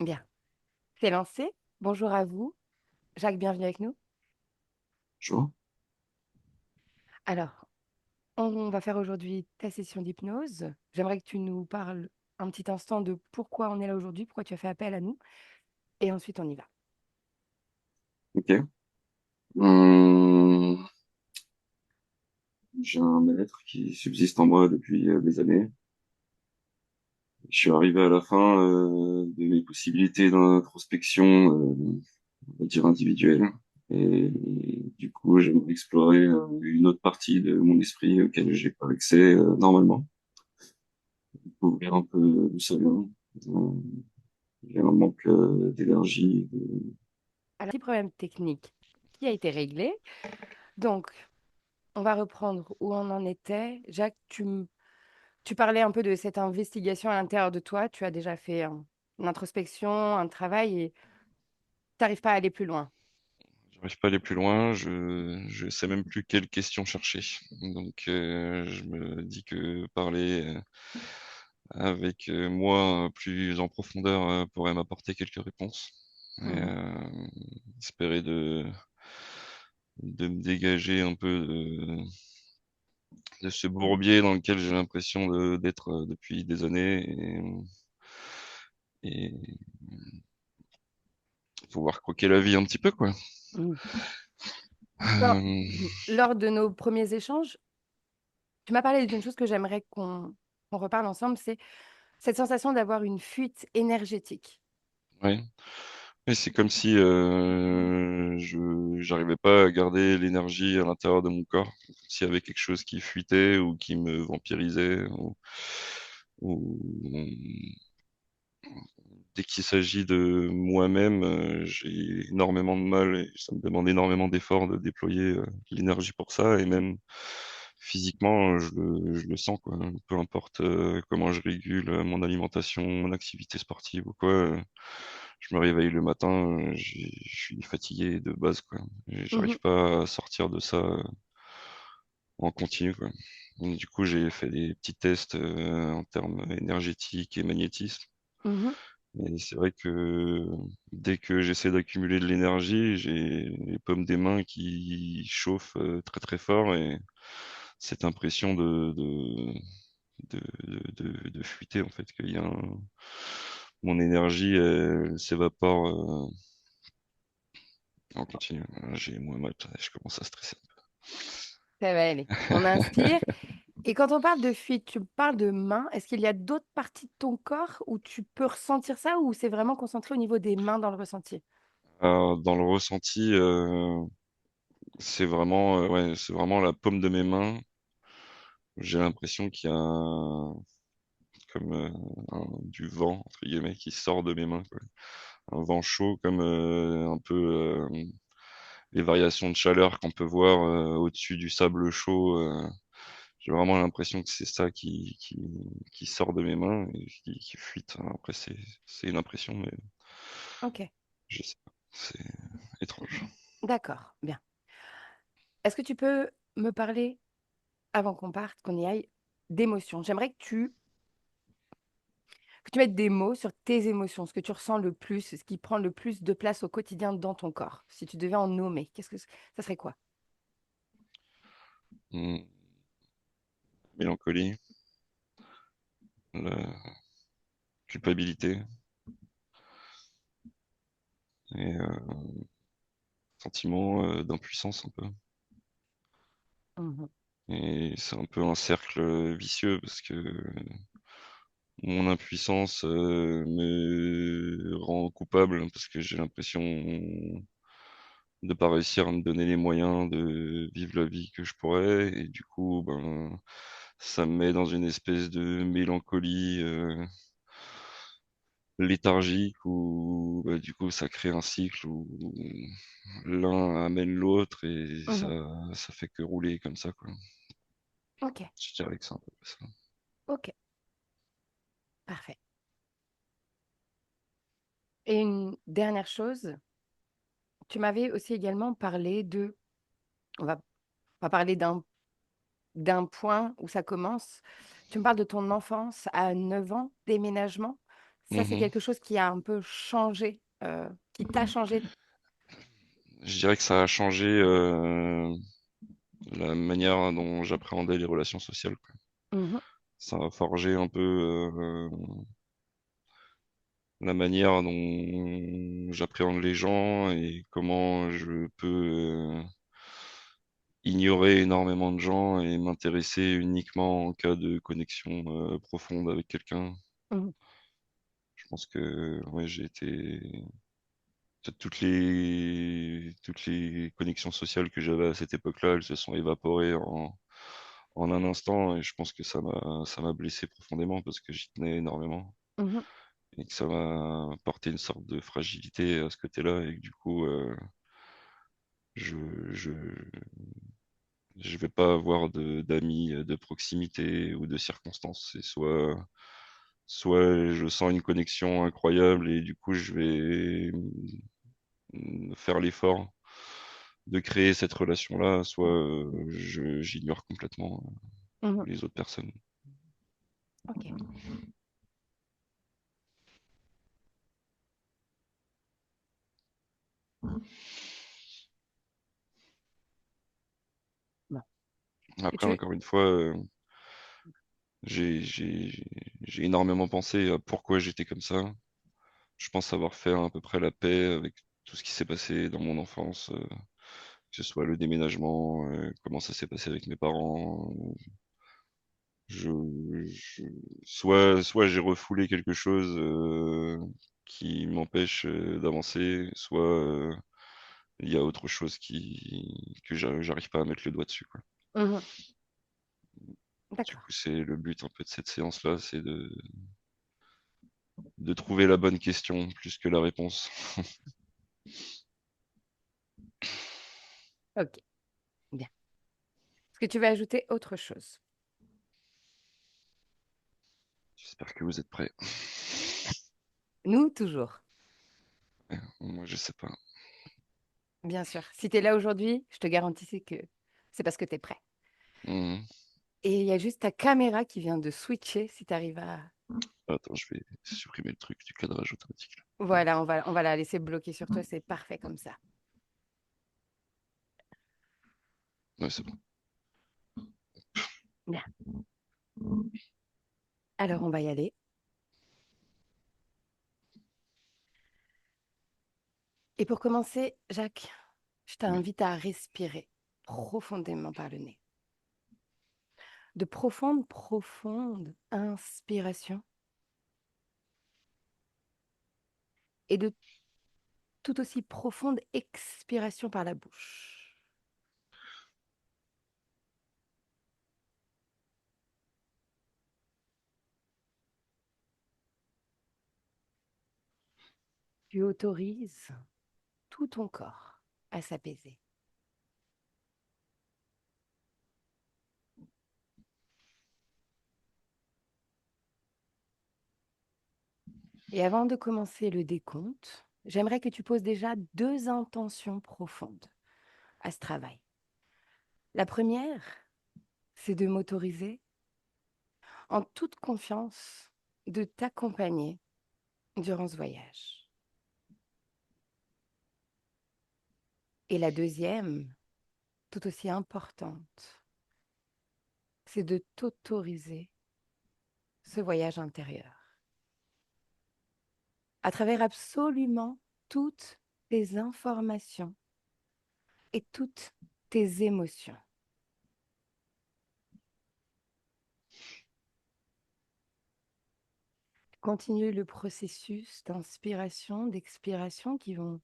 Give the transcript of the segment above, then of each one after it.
Bien, c'est lancé. Bonjour à vous. Jacques, bienvenue avec nous. Bonjour. Alors, on va faire aujourd'hui ta session d'hypnose. J'aimerais que tu nous parles un petit instant de pourquoi on est là aujourd'hui, pourquoi tu as fait appel à nous, et ensuite on y va. Ok. Hum, j'ai un mal-être qui subsiste en moi depuis des années. Je suis arrivé à la fin de mes possibilités d'introspection, on va dire individuelle. Et du coup, j'aimerais explorer une autre partie de mon esprit auquel j'ai pas accès normalement. Découvrir un peu d'où ça vient. Euh, j'ai un manque d'énergie. Alors, petit problème technique qui a été réglé. Donc, on va reprendre où on en était. Jacques, tu parlais un peu de cette investigation à l'intérieur de toi. Tu as déjà fait une introspection, un travail et tu n'arrives pas à aller plus loin. J'arrive pas à aller plus loin, je sais même plus quelle question chercher. Donc je me dis que parler avec moi plus en profondeur pourrait m'apporter quelques réponses. Et, Mhm. espérer de me dégager un peu de ce bourbier dans lequel j'ai l'impression d'être depuis des années et pouvoir croquer la vie un petit peu, quoi. Mhm. Lors, Euh, lors de nos premiers échanges, tu m'as parlé d'une chose que j'aimerais qu'on reparle ensemble, c'est cette sensation d'avoir une fuite énergétique. ouais. Et c'est comme si je j'arrivais pas à garder l'énergie à l'intérieur de mon corps, s'il y avait quelque chose qui fuitait ou qui me vampirisait, ou dès qu'il s'agit de moi-même, j'ai énormément de mal et ça me demande énormément d'efforts de déployer l'énergie pour ça et même physiquement, je le sens quoi. Peu importe comment je régule mon alimentation, mon activité sportive ou quoi. Je me réveille le matin, je suis fatigué de base, quoi. Et Mhm, j'arrive pas à sortir de ça en continu, quoi. Donc, du coup, j'ai fait des petits tests en termes énergétiques et magnétisme. mhm. Et c'est vrai que dès que j'essaie d'accumuler de l'énergie, j'ai les paumes des mains qui chauffent très très fort et cette impression de fuiter en fait, qu'il y a mon énergie elle s'évapore on continue. J'ai moins mal, je commence à stresser. Ça va aller. On inspire. Et quand on parle de fuite, tu parles de main. Est-ce qu'il y a d'autres parties de ton corps où tu peux ressentir ça ou c'est vraiment concentré au niveau des mains dans le ressenti? Alors, dans le ressenti, ouais, c'est vraiment la paume de mes mains. J'ai l'impression qu'il y a comme du vent entre guillemets qui sort de mes mains, quoi. Un vent chaud comme un peu les variations de chaleur qu'on peut voir au-dessus du sable chaud. J'ai vraiment l'impression que c'est ça qui sort de mes mains et qui fuite. Après, c'est une impression, mais Ok, je sais pas. C'est étrange. d'accord, bien. Est-ce que tu peux me parler, avant qu'on parte, qu'on y aille, d'émotions? J'aimerais que tu mettes des mots sur tes émotions, ce que tu ressens le plus, ce qui prend le plus de place au quotidien dans ton corps. Si tu devais en nommer, ça serait quoi? Hmm. Mélancolie, la culpabilité et sentiment d'impuissance un peu. Mhm, Et c'est un peu un cercle vicieux parce que mon impuissance me rend coupable parce que j'ai l'impression de pas réussir à me donner les moyens de vivre la vie que je pourrais et du coup ben ça me met dans une espèce de mélancolie léthargique où bah, du coup ça crée un cycle où l'un amène l'autre et mhm. ça fait que rouler comme ça quoi. Ok, Je dirais que c'est un peu ça. ok, parfait. Et une dernière chose, tu m'avais aussi également parlé on va pas parler d'un point où ça commence. Tu me parles de ton enfance à 9 ans, déménagement. Ça, c'est Mhm. quelque chose qui a un peu changé, qui t'a changé. Je dirais que ça a changé la manière dont j'appréhendais les relations sociales, quoi. Mhm, Ça a forgé un peu la manière dont j'appréhende les gens et comment je peux ignorer énormément de gens et m'intéresser uniquement en cas de connexion profonde avec quelqu'un. mhm, Je pense que ouais, j'ai été toutes les connexions sociales que j'avais à cette époque-là, elles se sont évaporées en un instant et je pense que ça m'a blessé profondément parce que j'y tenais énormément mhm, et que ça m'a porté une sorte de fragilité à ce côté-là et que du coup je je je vais pas avoir de d'amis de proximité ou de circonstances. C'est soit je sens une connexion incroyable et du coup je vais faire l'effort de créer cette relation-là, soit j'ignore complètement mhm. les autres personnes. Ok. Bon. Et Après, tu... encore une fois, j'ai j'ai- j'ai énormément pensé à pourquoi j'étais comme ça. Je pense avoir fait à peu près la paix avec tout ce qui s'est passé dans mon enfance, que ce soit le déménagement, comment ça s'est passé avec mes parents. Je, je- soit j'ai refoulé quelque chose qui m'empêche d'avancer, soit il y a autre chose que j'arrive pas à mettre le doigt dessus, quoi. Mhm. Du D'accord. coup, c'est le but un peu de cette séance-là, c'est de trouver la bonne question plus que la réponse. Ok. Bien. Est-ce que tu veux ajouter autre chose? J'espère que vous êtes prêts. Nous, toujours. Moi, je sais pas. Bien sûr. Si tu es là aujourd'hui, je te garantis que c'est parce que tu es prêt. Mhm. Et il y a juste ta caméra qui vient de switcher si tu arrives à... Attends, je vais supprimer le truc du cadrage automatique, là. Voilà, on va la laisser bloquer sur toi. C'est parfait comme ça. Ouais, c'est bon. Bien. Alors, on va y aller. Et pour commencer, Jacques, je Oui. t'invite à respirer profondément par le nez. De profondes inspirations et de tout aussi profondes expirations par la bouche. Tu autorises tout ton corps à s'apaiser. Et avant de commencer le décompte, j'aimerais que tu poses déjà deux intentions profondes à ce travail. La première, c'est de m'autoriser en toute confiance de t'accompagner durant ce voyage. Et la deuxième, tout aussi importante, c'est de t'autoriser ce voyage intérieur à travers absolument toutes tes informations et toutes tes émotions. Continue le processus d'inspiration, d'expiration qui vont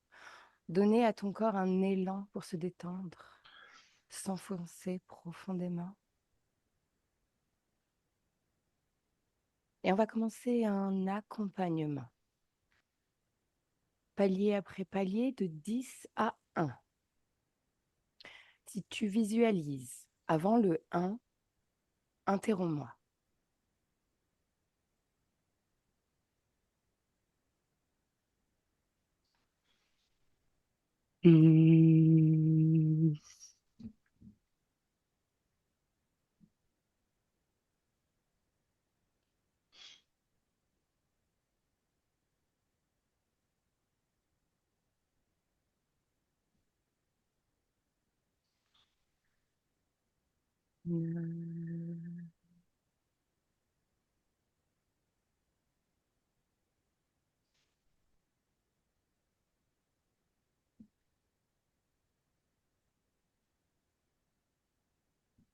donner à ton corps un élan pour se détendre, s'enfoncer profondément. Et on va commencer un accompagnement, palier après palier de 10 à 1. Si tu visualises avant le 1, interromps-moi.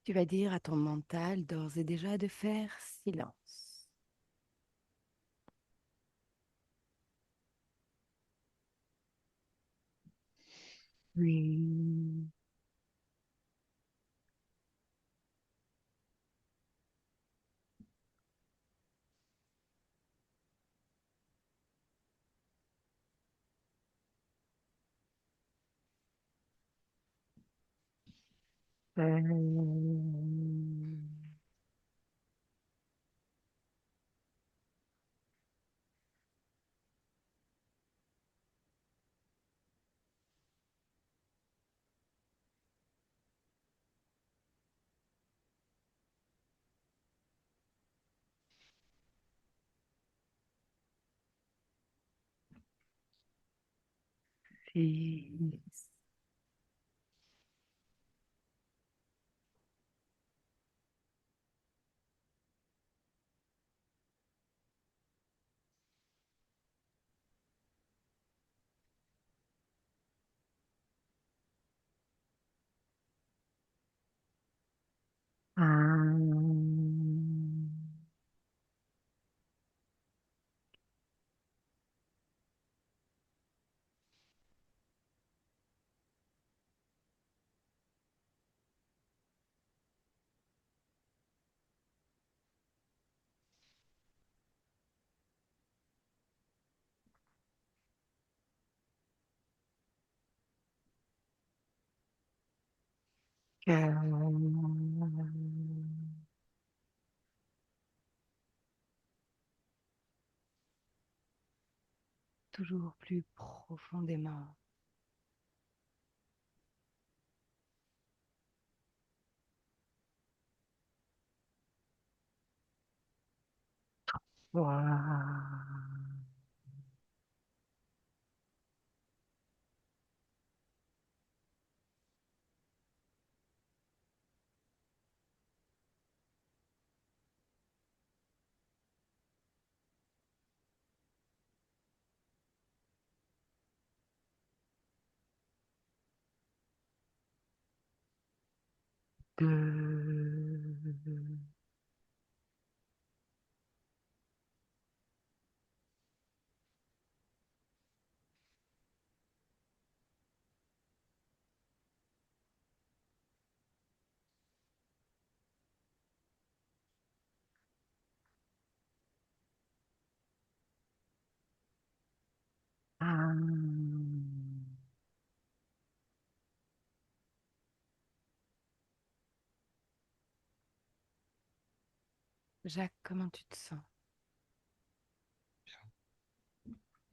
Tu vas dire à ton mental d'ores et déjà de faire silence. Oui. Fils. Toujours plus profondément. Waouh. Deux. Jacques, comment tu te sens?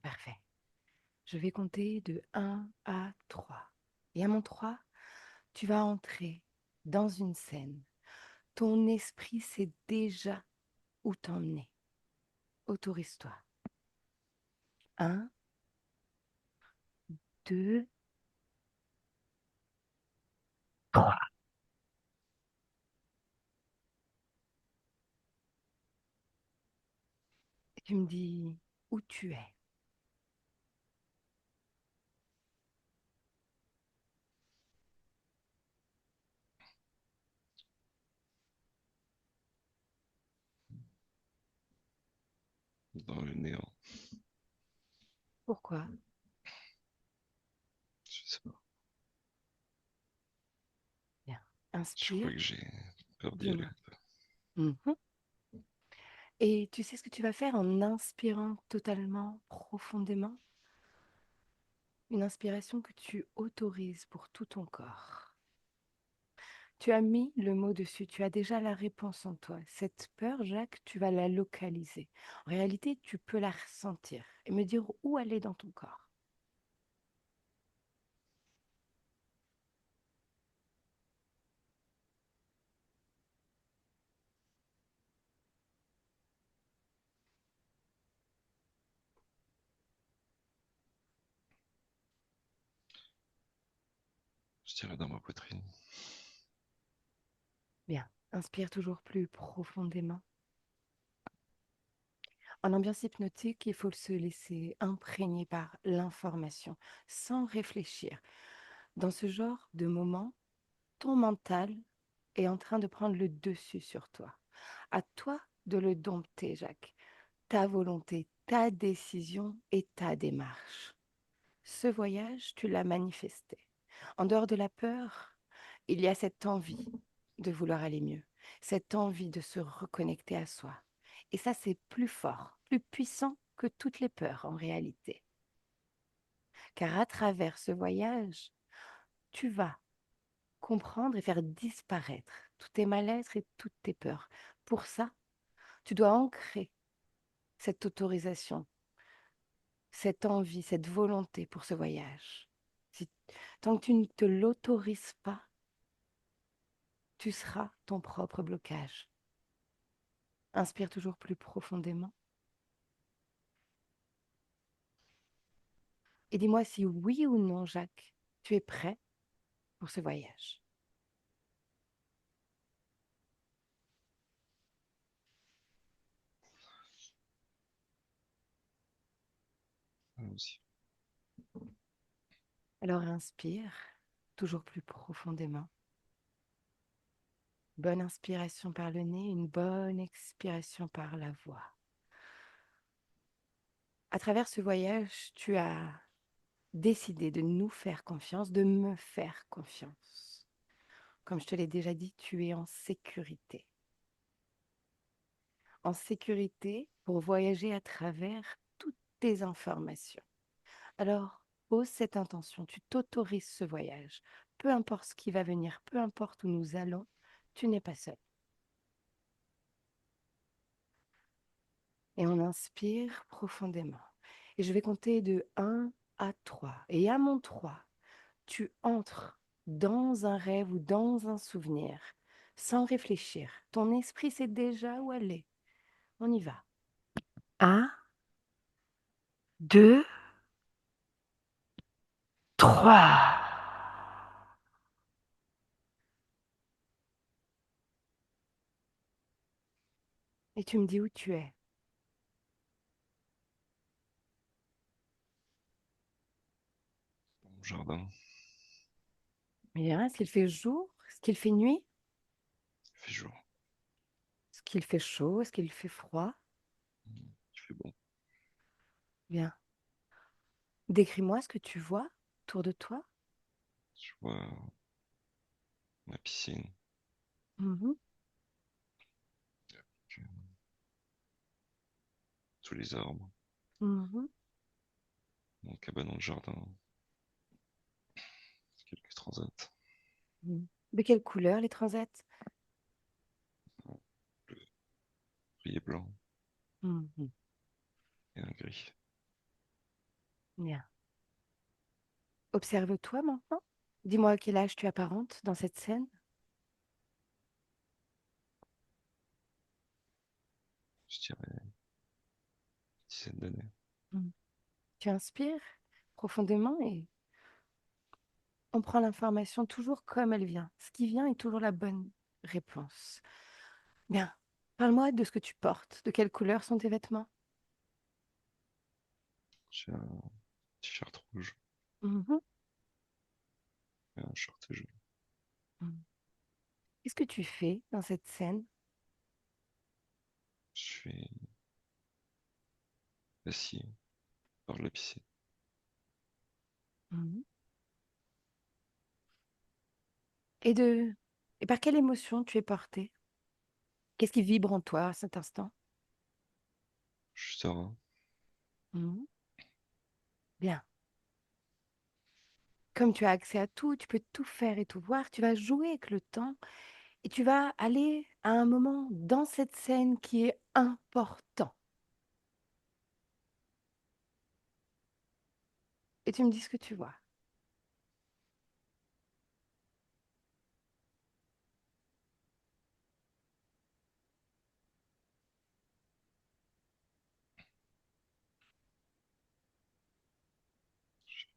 Parfait. Je vais compter de 1 à 3. Et à mon 3, tu vas entrer dans une scène. Ton esprit sait déjà où t'emmener. Autorise-toi. 1, 2, 3. Et tu me dis où tu es. dans le néant. Pourquoi? Je sais pas. Bien. Je crois Inspire, que j'ai peur d'y aller. dis-moi. Mhm. Et tu sais ce que tu vas faire en inspirant totalement, profondément? Une inspiration que tu autorises pour tout ton corps. Tu as mis le mot dessus, tu as déjà la réponse en toi. Cette peur, Jacques, tu vas la localiser. En réalité, tu peux la ressentir et me dire où elle est dans ton corps. Je dirais dans ma poitrine. Bien. Inspire toujours plus profondément. En ambiance hypnotique, il faut se laisser imprégner par l'information sans réfléchir. Dans ce genre de moment, ton mental est en train de prendre le dessus sur toi. À toi de le dompter, Jacques. Ta volonté, ta décision et ta démarche. Ce voyage, tu l'as manifesté. En dehors de la peur, il y a cette envie de vouloir aller mieux, cette envie de se reconnecter à soi. Et ça, c'est plus fort, plus puissant que toutes les peurs en réalité. Car à travers ce voyage, tu vas comprendre et faire disparaître tous tes mal-être et toutes tes peurs. Pour ça, tu dois ancrer cette autorisation, cette envie, cette volonté pour ce voyage. Si, tant que tu ne te l'autorises pas, tu seras ton propre blocage. Inspire toujours plus profondément. Et dis-moi si oui ou non, Jacques, tu es prêt pour ce voyage. Aussi. Alors inspire toujours plus profondément. Bonne inspiration par le nez, une bonne expiration par la voix. À travers ce voyage, tu as décidé de nous faire confiance, de me faire confiance. Comme je te l'ai déjà dit, tu es en sécurité. En sécurité pour voyager à travers toutes tes informations. Alors, pose cette intention, tu t'autorises ce voyage. Peu importe ce qui va venir, peu importe où nous allons, tu n'es pas seul. Et on inspire profondément. Et je vais compter de 1 à 3. Et à mon 3, tu entres dans un rêve ou dans un souvenir sans réfléchir. Ton esprit sait déjà où aller. On y va. 1, 2, 3. Et tu me dis où tu es. Dans mon jardin, Bien, est-ce qu'il fait jour? Est-ce qu'il fait nuit? il fait jour, Est-ce qu'il fait chaud? Est-ce qu'il fait froid? il fait bon. Bien. Décris-moi ce que tu vois autour de toi. Je vois ma piscine, Mhm, que- tous les arbres, mhm, mon cabane dans le jardin, quelques transats, mhm. De quelle couleur les transats? bleu, gris et blanc Mhm, et un gris. bien. Observe-toi maintenant. Dis-moi à quel âge tu apparentes dans cette scène. Je dirais une dizaine d'années. Mhm. Tu inspires profondément et on prend l'information toujours comme elle vient. Ce qui vient est toujours la bonne réponse. Bien. Parle-moi de ce que tu portes. De quelle couleur sont tes vêtements? J'ai un t-shirt rouge Mhm, et un short jaune. mhm. Qu'est-ce que tu fais dans cette scène? Je suis assis par la piscine. Mhm. Et de et par quelle émotion tu es porté? Qu'est-ce qui vibre en toi à cet instant? Je suis serein. Mhm. Bien. Comme tu as accès à tout, tu peux tout faire et tout voir, tu vas jouer avec le temps et tu vas aller à un moment dans cette scène qui est important. Et tu me dis ce que tu vois.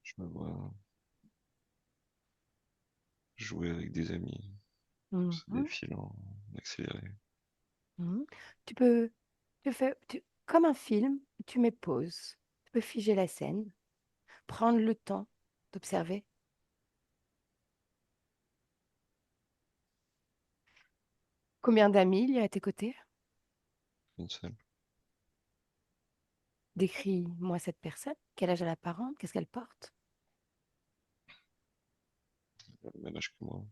Je me vois jouer avec des amis, Ça Mhm, défile en accéléré. mhm. Tu peux, comme un film, tu mets pause. Tu peux figer la scène, prendre le temps d'observer. Combien d'amis il y a à tes côtés? Une seule. Décris-moi cette personne. Quel âge elle apparente? Qu'est-ce qu'elle porte? Elle a le même âge que moi.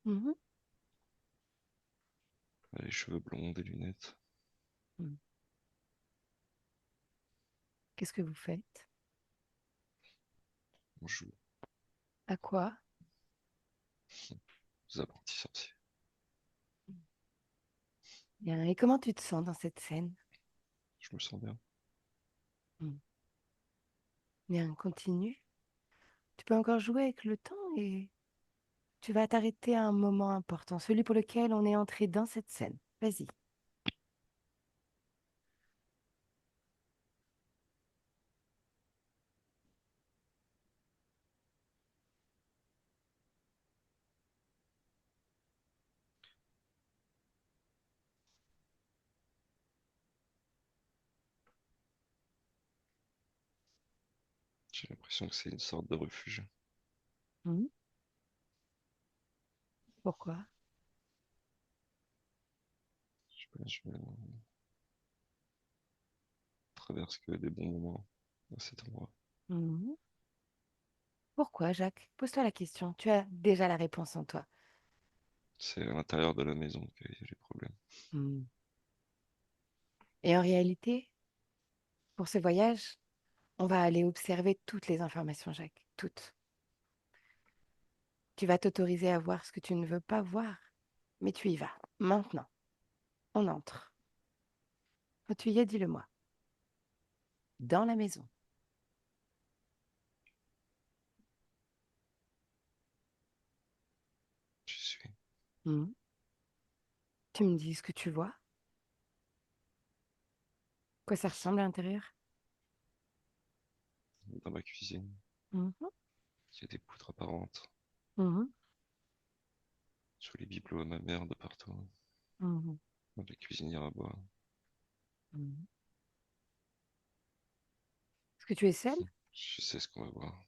Mhm, Elle a les cheveux blonds, des lunettes. mhm. Qu'est-ce que vous faites? On joue À quoi? aux apprentis sorciers. Bien. Et comment tu te sens dans cette scène? Je me sens bien. Mhm. Bien, continue. Tu peux encore jouer avec le temps et tu vas t'arrêter à un moment important, celui pour lequel on est entré dans cette scène. Vas-y. J'ai l'impression que c'est une sorte de refuge. Mhm. Pourquoi? Je sais pas, je traverse que des bons moments à cet endroit. Mhm. Pourquoi, Jacques? Pose-toi la question. Tu as déjà la réponse en toi. C'est à l'intérieur de la maison qu'il y a les problèmes. Mhm. Et en réalité, pour ce voyage, on va aller observer toutes les informations, Jacques. Toutes. Tu vas t'autoriser à voir ce que tu ne veux pas voir. Mais tu y vas. Maintenant, on entre. Quand tu y es, dis-le-moi. Dans la maison. Je suis Mhm. Tu me dis ce que tu vois. Quoi ça ressemble à l'intérieur? dans ma cuisine. Mhm. Il y a des poutres apparentes. Mhm. Sous les bibelots à ma mère de partout. Mhm. Dans la cuisinière à bois. Mhm. Est-ce que tu es seule? Je sais ce qu'on va voir.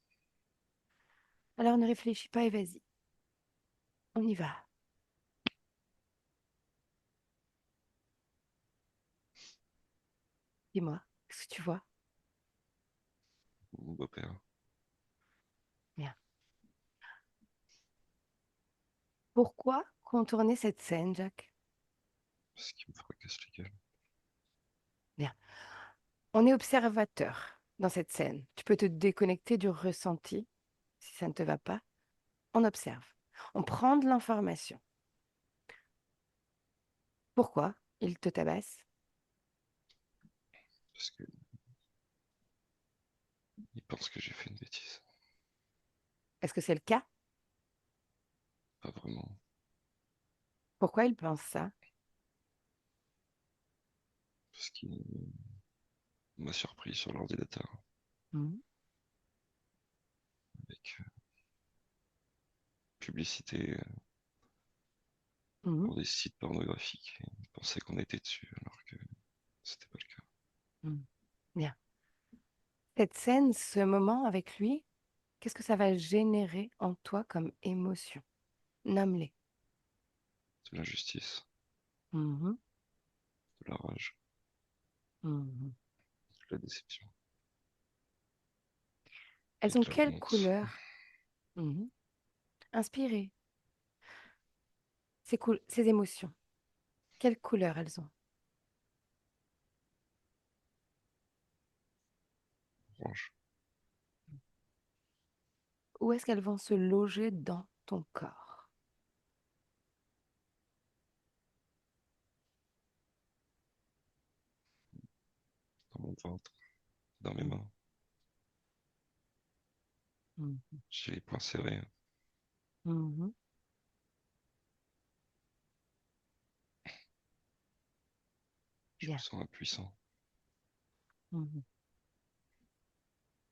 Alors ne réfléchis pas et vas-y. On y va. Dis-moi, qu'est-ce que tu vois? Mon beau-père. Bien. Pourquoi contourner cette scène, Jacques? Parce qu'il me fracasse les gueules. Bien. On est observateur dans cette scène. Tu peux te déconnecter du ressenti si ça ne te va pas. On observe. On prend de l'information. Pourquoi il te tabasse? Parce qu'il pense que j'ai fait une bêtise. Est-ce que c'est le cas? Pas vraiment. Pourquoi il pense ça? Parce qu'il m'a surpris sur l'ordinateur. Mhm. Avec publicité Mhm. pour des sites pornographiques. Et il pensait qu'on était dessus alors que c'était pas le cas. Mhm. Bien. Cette scène, ce moment avec lui, qu'est-ce que ça va générer en toi comme émotion? Nomme-les. De l'injustice, Mhm. de la rage, Mhm. de la déception et Elles ont de la quelle honte. couleur? Mhm. Inspirez. Ces émotions, quelle couleur elles ont? Orange, Où est-ce qu'elles vont se loger dans ton corps? dans mon ventre, dans mes Mhm. mains. Mhm. J'ai les poings serrés. Mhm. Je me Bien. sens impuissant. Mhm.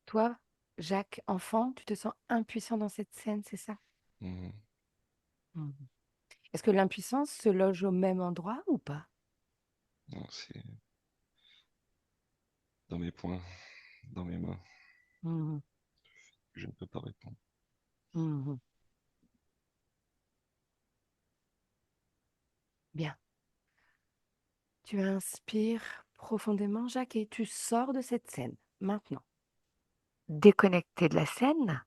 Toi, Jacques, enfant, tu te sens impuissant dans cette scène, c'est ça? Mhm. Mhm. Est-ce que l'impuissance se loge au même endroit ou pas? Non, c'est dans mes poings, dans mes mains, Mhm, que je ne peux pas répondre. mhm. Bien. Tu inspires profondément, Jacques, et tu sors de cette scène. Maintenant, déconnecté de la scène,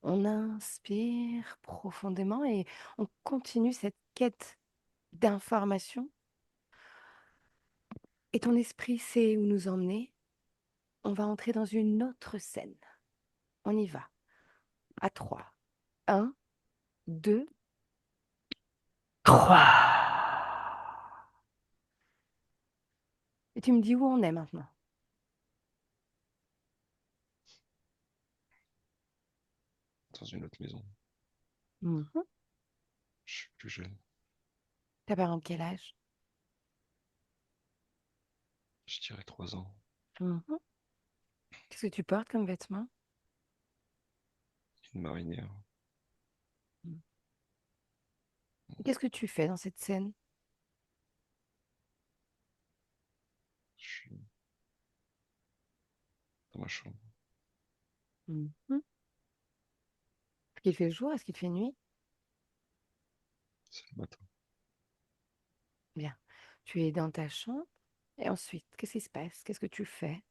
on inspire profondément et on continue cette quête d'information. Et ton esprit sait où nous emmener. On va entrer dans une autre scène. On y va. À trois. Un, deux, trois. Et tu me dis où on est maintenant. Dans une autre maison. Mhm. Je suis plus jeune. T'as par exemple quel âge? Je dirais 3 ans. Mhm. Qu'est-ce que tu portes comme vêtements? Une marinière. Mhm. Qu'est-ce que tu fais dans cette scène? Je suis dans ma chambre. Mhm. Est-ce qu'il fait jour? Est-ce qu'il fait nuit? C'est le matin. Bien. Tu es dans ta chambre. Et ensuite, qu'est-ce qui se passe? Qu'est-ce que tu fais?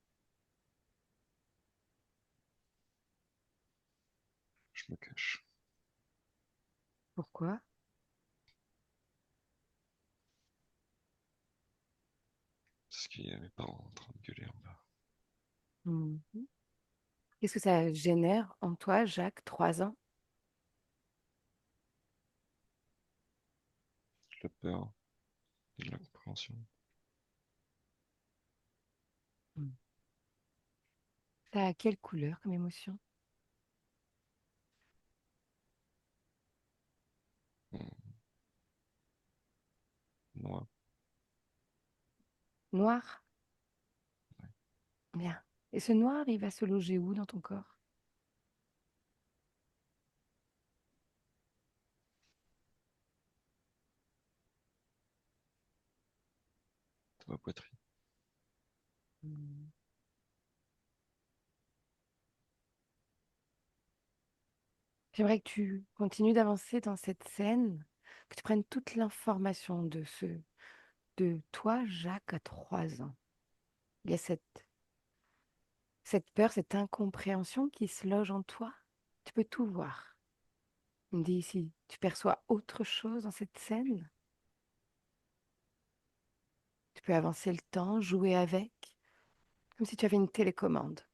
Je me cache. Pourquoi? Parce qu'il y a mes parents en train de gueuler en bas. Mhm. Qu'est-ce que ça génère en toi, Jacques, 3 ans? De la peur et de l'incompréhension. Mhm. Ça a quelle couleur comme émotion? Hmm. Noir. Noir? Bien. Et ce noir, il va se loger où dans ton corps? Dans ma poitrine. Mhm. J'aimerais que tu continues d'avancer dans cette scène, que tu prennes toute l'information de toi, Jacques, à 3 ans. Il y a cette peur, cette incompréhension qui se loge en toi. Tu peux tout voir. Il me dit ici, tu perçois autre chose dans cette scène. Tu peux avancer le temps, jouer avec, comme si tu avais une télécommande.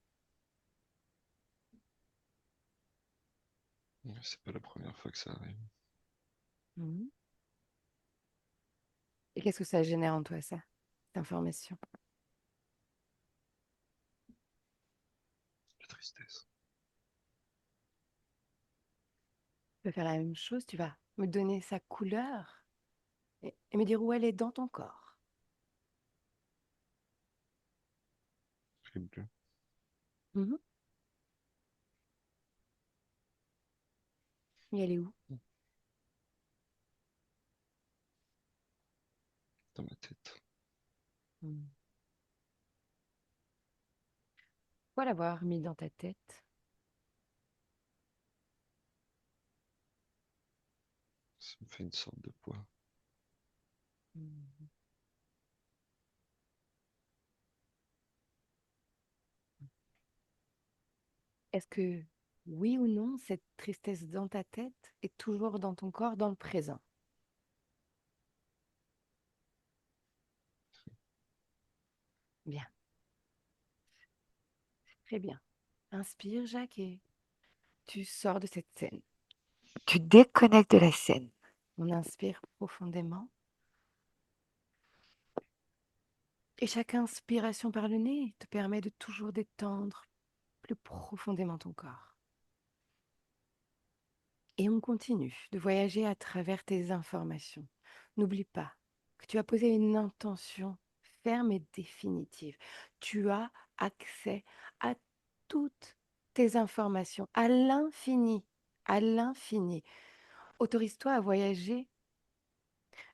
C'est pas la première fois que ça arrive. Mhm. Et qu'est-ce que ça génère en toi, ça, cette information? La tristesse. Tu peux faire la même chose, tu vas me donner sa couleur et me dire où elle est dans ton corps. C'est bleu. Mhm. Et elle est où? Dans ma tête. Mhm. Pourquoi l'avoir mis dans ta tête? Ça me fait une sorte de poids. Mhm. Est-ce que, oui ou non, cette tristesse dans ta tête est toujours dans ton corps, dans le présent? Bien, très bien. Inspire, Jacques, et tu sors de cette scène. Tu déconnectes de la scène. On inspire profondément. Et chaque inspiration par le nez te permet de toujours détendre plus profondément ton corps. Et on continue de voyager à travers tes informations. N'oublie pas que tu as posé une intention ferme et définitive. Tu as accès à toutes tes informations, à l'infini, à l'infini. Autorise-toi à voyager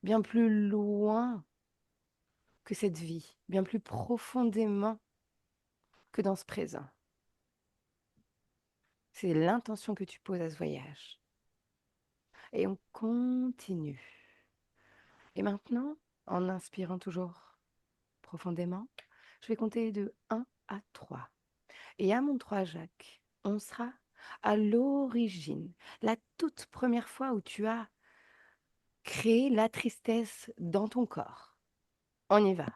bien plus loin que cette vie, bien plus profondément que dans ce présent. C'est l'intention que tu poses à ce voyage. Et on continue. Et maintenant, en inspirant toujours profondément, je vais compter de 1 à 3. Et à mon 3, Jacques, on sera à l'origine, la toute première fois où tu as créé la tristesse dans ton corps. On y va.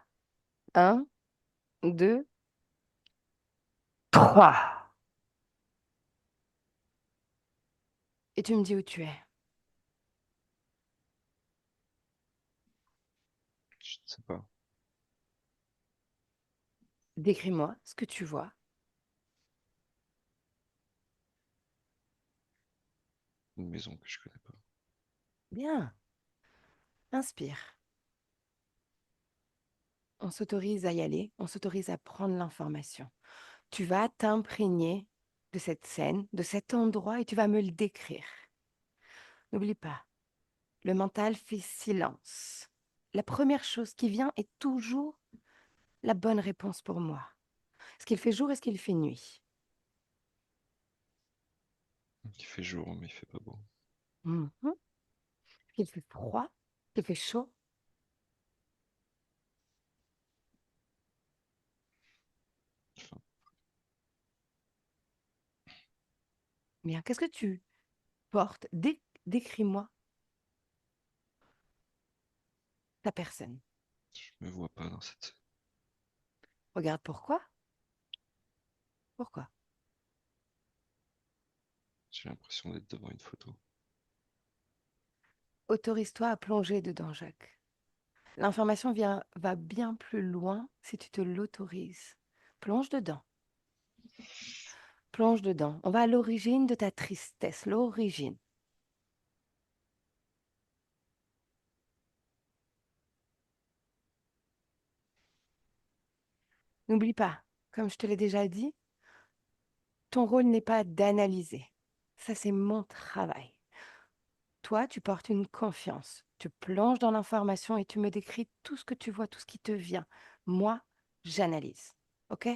1, 2, 3. Et tu me dis où tu es. Je ne sais pas. Décris-moi ce que tu vois. Une maison que je connais pas. Bien. Inspire. On s'autorise à y aller, on s'autorise à prendre l'information. Tu vas t'imprégner de cette scène, de cet endroit, et tu vas me le décrire. N'oublie pas, le mental fait silence. La première chose qui vient est toujours la bonne réponse pour moi. Est-ce qu'il fait jour, est-ce qu'il fait nuit? Il fait jour, mais il fait pas beau. Mhm. Est-ce qu'il fait froid? Est-ce qu'il fait chaud? Enfin, Bien, qu'est-ce que tu portes? Décris-moi ta personne. je me vois pas dans cette scène. Regarde pourquoi. Pourquoi? J'ai l'impression d'être devant une photo. Autorise-toi à plonger dedans, Jacques. L'information va bien plus loin si tu te l'autorises. Plonge dedans. Plonge dedans. On va à l'origine de ta tristesse, l'origine. N'oublie pas, comme je te l'ai déjà dit, ton rôle n'est pas d'analyser. Ça, c'est mon travail. Toi, tu portes une confiance. Tu plonges dans l'information et tu me décris tout ce que tu vois, tout ce qui te vient. Moi, j'analyse. OK?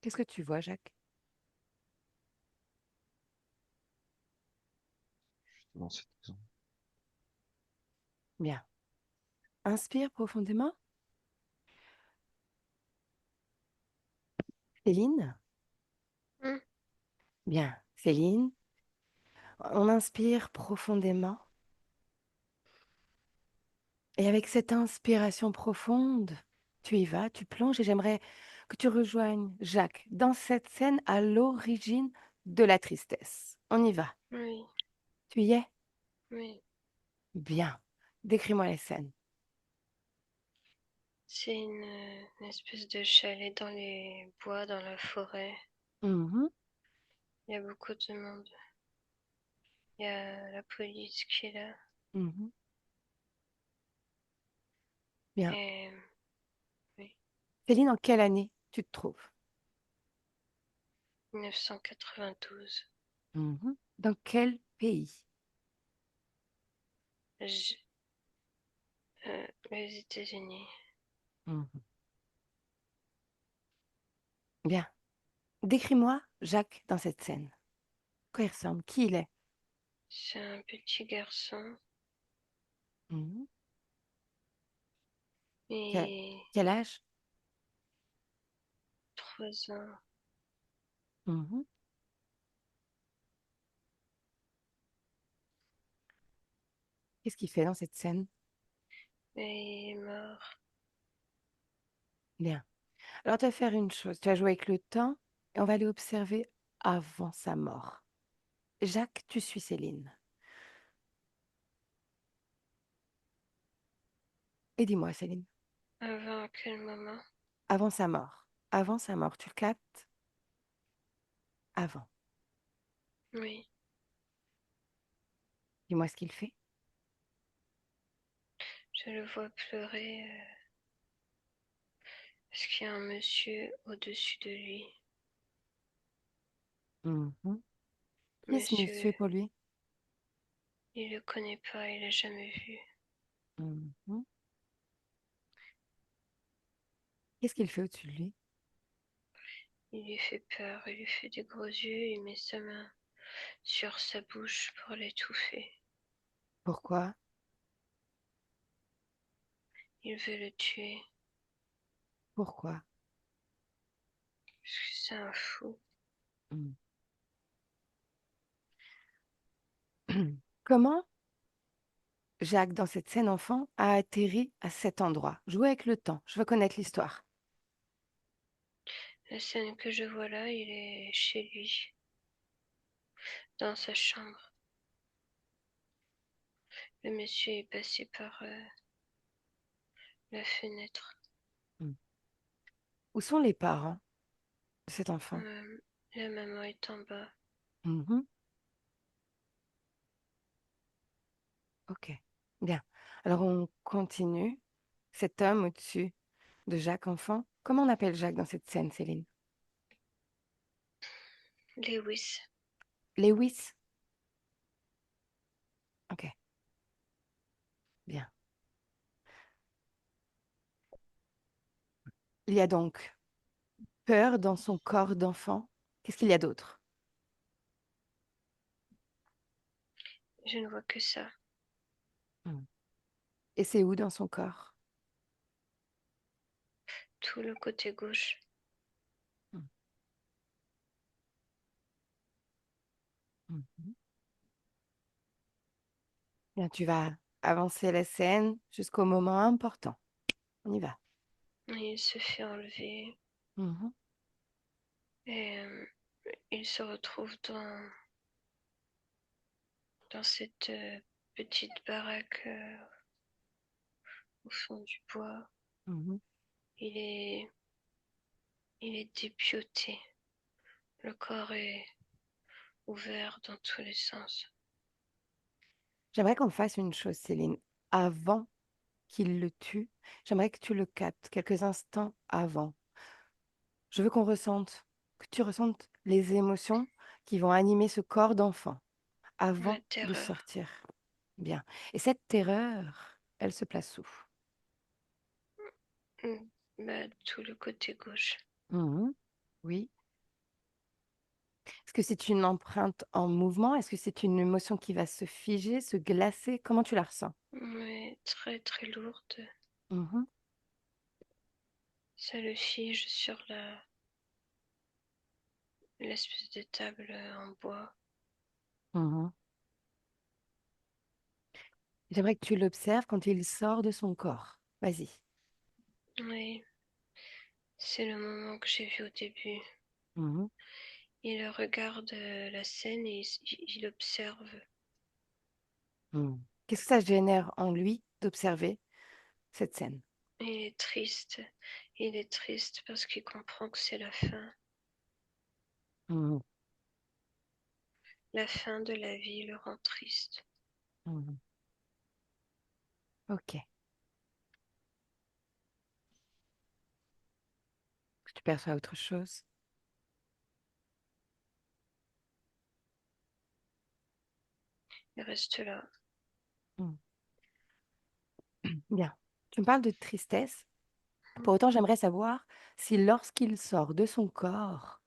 Qu'est-ce que tu vois, Jacques? Dans cette maison. Bien. Inspire profondément. Céline? Hmm. Bien. Céline, on inspire profondément. Et avec cette inspiration profonde, tu y vas, tu plonges et j'aimerais que tu rejoignes Jacques dans cette scène à l'origine de la tristesse. On y va. Oui, Tu y es? oui. Bien. Décris-moi les scènes. C'est une espèce de chalet dans les bois, dans la forêt. Mhm, Il y a beaucoup de monde. Il y a la police qui est là. mhm. Bien. Et oui, Céline, en quelle année tu te trouves? 1992. Mhm. Dans quel pays? Je- les États-Unis. Mhm. Bien. Décris-moi Jacques dans cette scène. Quoi il ressemble? Qui il est? C'est un petit garçon. Mhm. Quel, Et quel âge? 3 ans. Mhm. Qu'est-ce qu'il fait dans cette scène? Et il est mort. Bien. Alors, tu vas faire une chose. Tu vas jouer avec le temps et on va aller observer avant sa mort. Jacques, tu suis Céline. Et dis-moi, Céline, Avant quel moment? avant sa mort. Avant sa mort, tu le captes? Avant. Oui. Dis-moi ce qu'il fait. Je le vois pleurer parce qu'il y a un monsieur au-dessus de lui. Mhm. Qui est ce Monsieur, monsieur pour lui? il le connaît pas, il l'a jamais vu. Mhm. Qu'est-ce qu'il fait au-dessus de lui? Il lui fait peur, il lui fait des gros yeux, il met sa main sur sa bouche pour l'étouffer. Pourquoi? Il veut le tuer, Pourquoi? parce que c'est un fou. Mm. Comment Jacques, dans cette scène enfant, a atterri à cet endroit? Jouez avec le temps, je veux connaître l'histoire. La scène que je vois là, il est chez lui, dans sa chambre. Le monsieur est passé par la fenêtre. Mm. Où sont les parents de cet enfant? La maman est en bas. Mhm. Ok, bien. Alors on continue. Cet homme au-dessus de Jacques enfant, comment on appelle Jacques dans cette scène, Céline? Lewis, Lewis? Ok, bien. Il y a donc peur dans son corps d'enfant. Qu'est-ce qu'il y a d'autre? je ne vois que ça. Mm. Et c'est où dans son corps? Tout le côté gauche. Mm. Mhm. Bien, tu vas avancer la scène jusqu'au moment important. On y va. Il se fait enlever Mhm. et il se retrouve dans cette petite baraque au fond du bois. Mhm. Il est, il est dépioté. Le corps est ouvert dans tous les sens. J'aimerais qu'on fasse une chose, Céline. Avant qu'il le tue, j'aimerais que tu le captes quelques instants avant. Je veux que tu ressentes les émotions qui vont animer ce corps d'enfant La avant de terreur. sortir. Bien. Et cette terreur, elle se place où? Bah, tout le côté gauche. Mhm. Oui. Est-ce que c'est une empreinte en mouvement? Est-ce que c'est une émotion qui va se figer, se glacer? Comment tu la ressens? Mais très très lourde. Mhm. Ça le fige sur l'espèce de table en bois. Mhm. J'aimerais que tu l'observes quand il sort de son corps. Vas-y. Oui, c'est le moment que j'ai vu au début. Mhm. Il regarde la scène et il observe. Mhm. Qu'est-ce que ça génère en lui d'observer cette scène? Il est triste. Il est triste parce qu'il comprend que c'est la fin. Mhm. La fin de la vie le rend triste. Mhm. Ok. Est-ce que tu perçois autre chose? Il reste là. Mhm. Bien. Tu me parles de tristesse. Pour autant, j'aimerais savoir si lorsqu'il sort de son corps,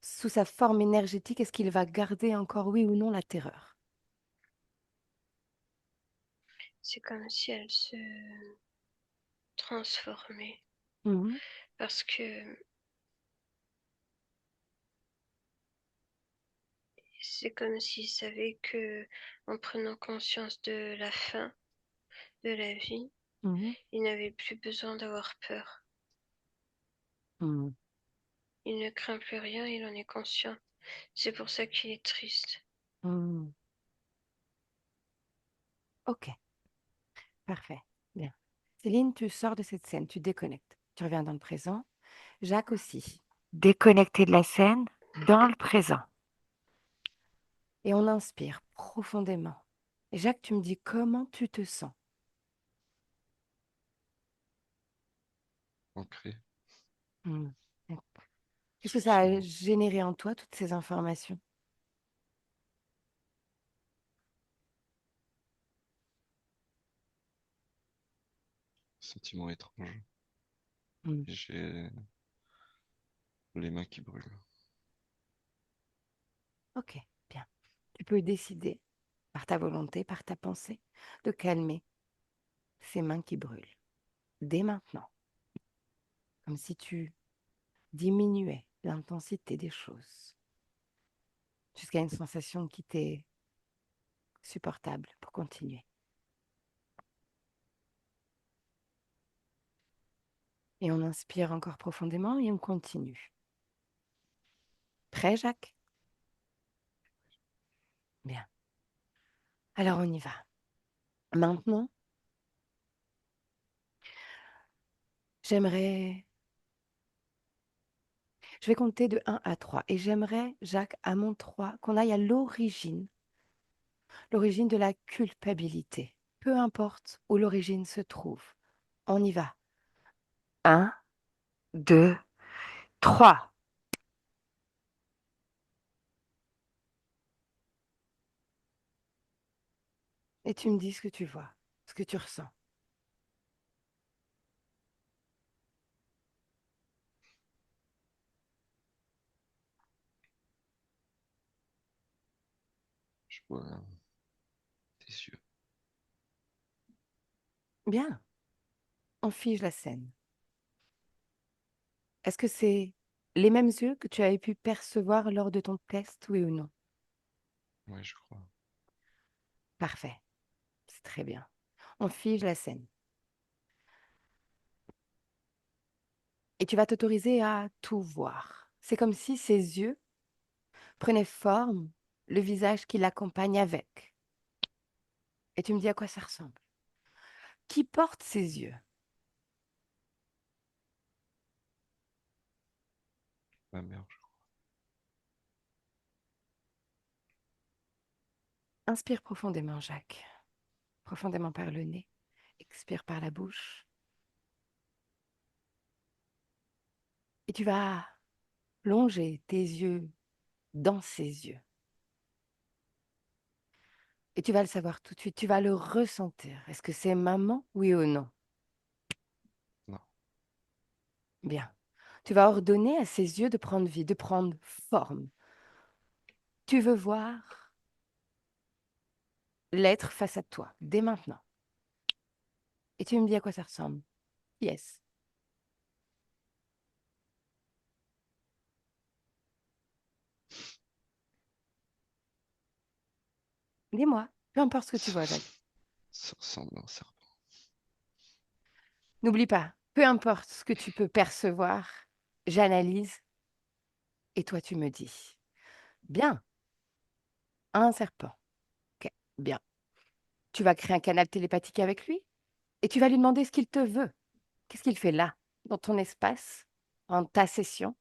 sous sa forme énergétique, est-ce qu'il va garder encore, oui ou non, la terreur? C'est comme si elle se transformait. Mhm. Parce que c'est comme s'il savait que, en prenant conscience de la fin de la vie, Mhm. il n'avait plus besoin d'avoir peur. Mhm. Il ne craint plus rien, il en est conscient. C'est pour ça qu'il est triste. Mhm. Ok, parfait. Bien. Céline, tu sors de cette scène, tu déconnectes. Tu reviens dans le présent. Jacques aussi. Déconnecté de la scène, dans le présent. Et on inspire profondément. Et Jacques, tu me dis comment tu te sens. Ancré. Mhm. Qu'est-ce que ça a généré en toi, toutes ces informations? Sentiment étrange. Hmm. Et j'ai les mains qui brûlent. Ok, bien. Tu peux décider, par ta volonté, par ta pensée, de calmer ces mains qui brûlent, dès maintenant, comme si tu diminuais l'intensité des choses, jusqu'à une sensation qui t'est supportable pour continuer. Et on inspire encore profondément et on continue. Prêt, Jacques? Bien. Alors on y va. Maintenant, j'aimerais... Je vais compter de 1 à 3 et j'aimerais, Jacques, à mon 3, qu'on aille à l'origine de la culpabilité. Peu importe où l'origine se trouve. On y va. 1, 2, 3. Et tu me dis ce que tu vois, ce que tu ressens. Je vois tes yeux. Bien, on fige la scène. Est-ce que c'est les mêmes yeux que tu avais pu percevoir lors de ton test, oui ou non? Oui, je crois. Parfait, c'est très bien. On fige la scène. Et tu vas t'autoriser à tout voir. C'est comme si ses yeux prenaient forme, le visage qui l'accompagne avec. Et tu me dis à quoi ça ressemble. Qui porte ses yeux? Ma mère, je crois. Inspire profondément, Jacques. Profondément par le nez. Expire par la bouche. Et tu vas plonger tes yeux dans ses yeux. Et tu vas le savoir tout de suite, tu vas le ressentir. Est-ce que c'est maman, oui ou non? Non, Bien. Tu vas ordonner à ses yeux de prendre vie, de prendre forme. Tu veux voir l'être face à toi, dès maintenant. Et tu me dis à quoi ça ressemble. Yes. Dis-moi, peu importe ce que tu vois, Jacques. ça ressemble à un serpent. N'oublie pas, peu importe ce que tu peux percevoir, j'analyse et toi tu me dis. Bien, un serpent. Ok, bien. Tu vas créer un canal télépathique avec lui et tu vas lui demander ce qu'il te veut. Qu'est-ce qu'il fait là, dans ton espace, en ta session?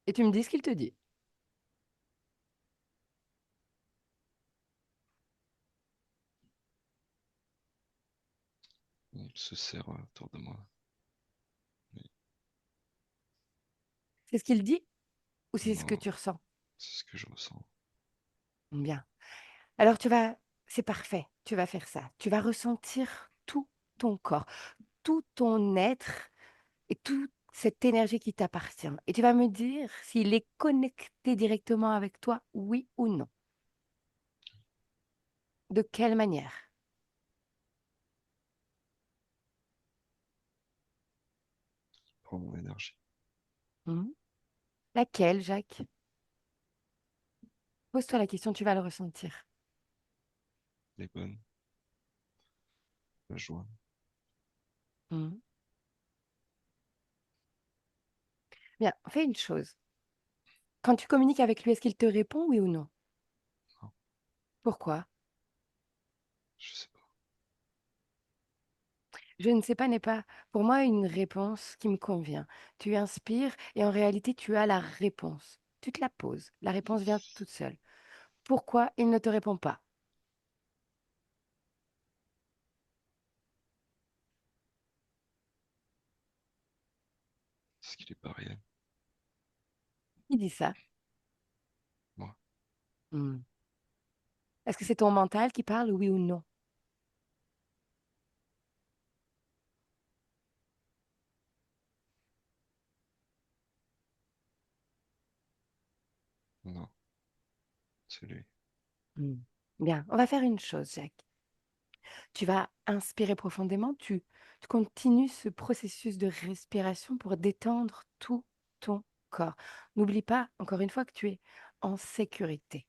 Et tu me dis ce qu'il te dit. Il se serre autour de moi. Mais C'est ce qu'il dit ou c'est ce que non, tu ressens? c'est ce que je ressens. Bien. Alors c'est parfait, tu vas faire ça. Tu vas ressentir tout ton corps, tout ton être et toute cette énergie qui t'appartient. Et tu vas me dire s'il est connecté directement avec toi, oui ou non. De quelle manière? Prends mon énergie. Mhm. Laquelle, Jacques? Pose-toi la question, tu vas le ressentir. Les bonnes. La joie. Mhm. Bien, fais une chose. Quand tu communiques avec lui, est-ce qu'il te répond, oui ou non? Non, Pourquoi? je sais pas. Je ne sais pas n'est pas pour moi une réponse qui me convient. Tu inspires et en réalité tu as la réponse. Tu te la poses. La réponse vient toute seule. Pourquoi il ne te répond pas? Est-ce qu'il est pas réel? Il dit ça. Hmm. Est-ce que c'est ton mental qui parle, oui ou non? Non, c'est lui. Hmm. Bien, on va faire une chose, Jacques. Tu vas inspirer profondément, tu continues ce processus de respiration pour détendre tout ton corps. N'oublie pas, encore une fois, que tu es en sécurité.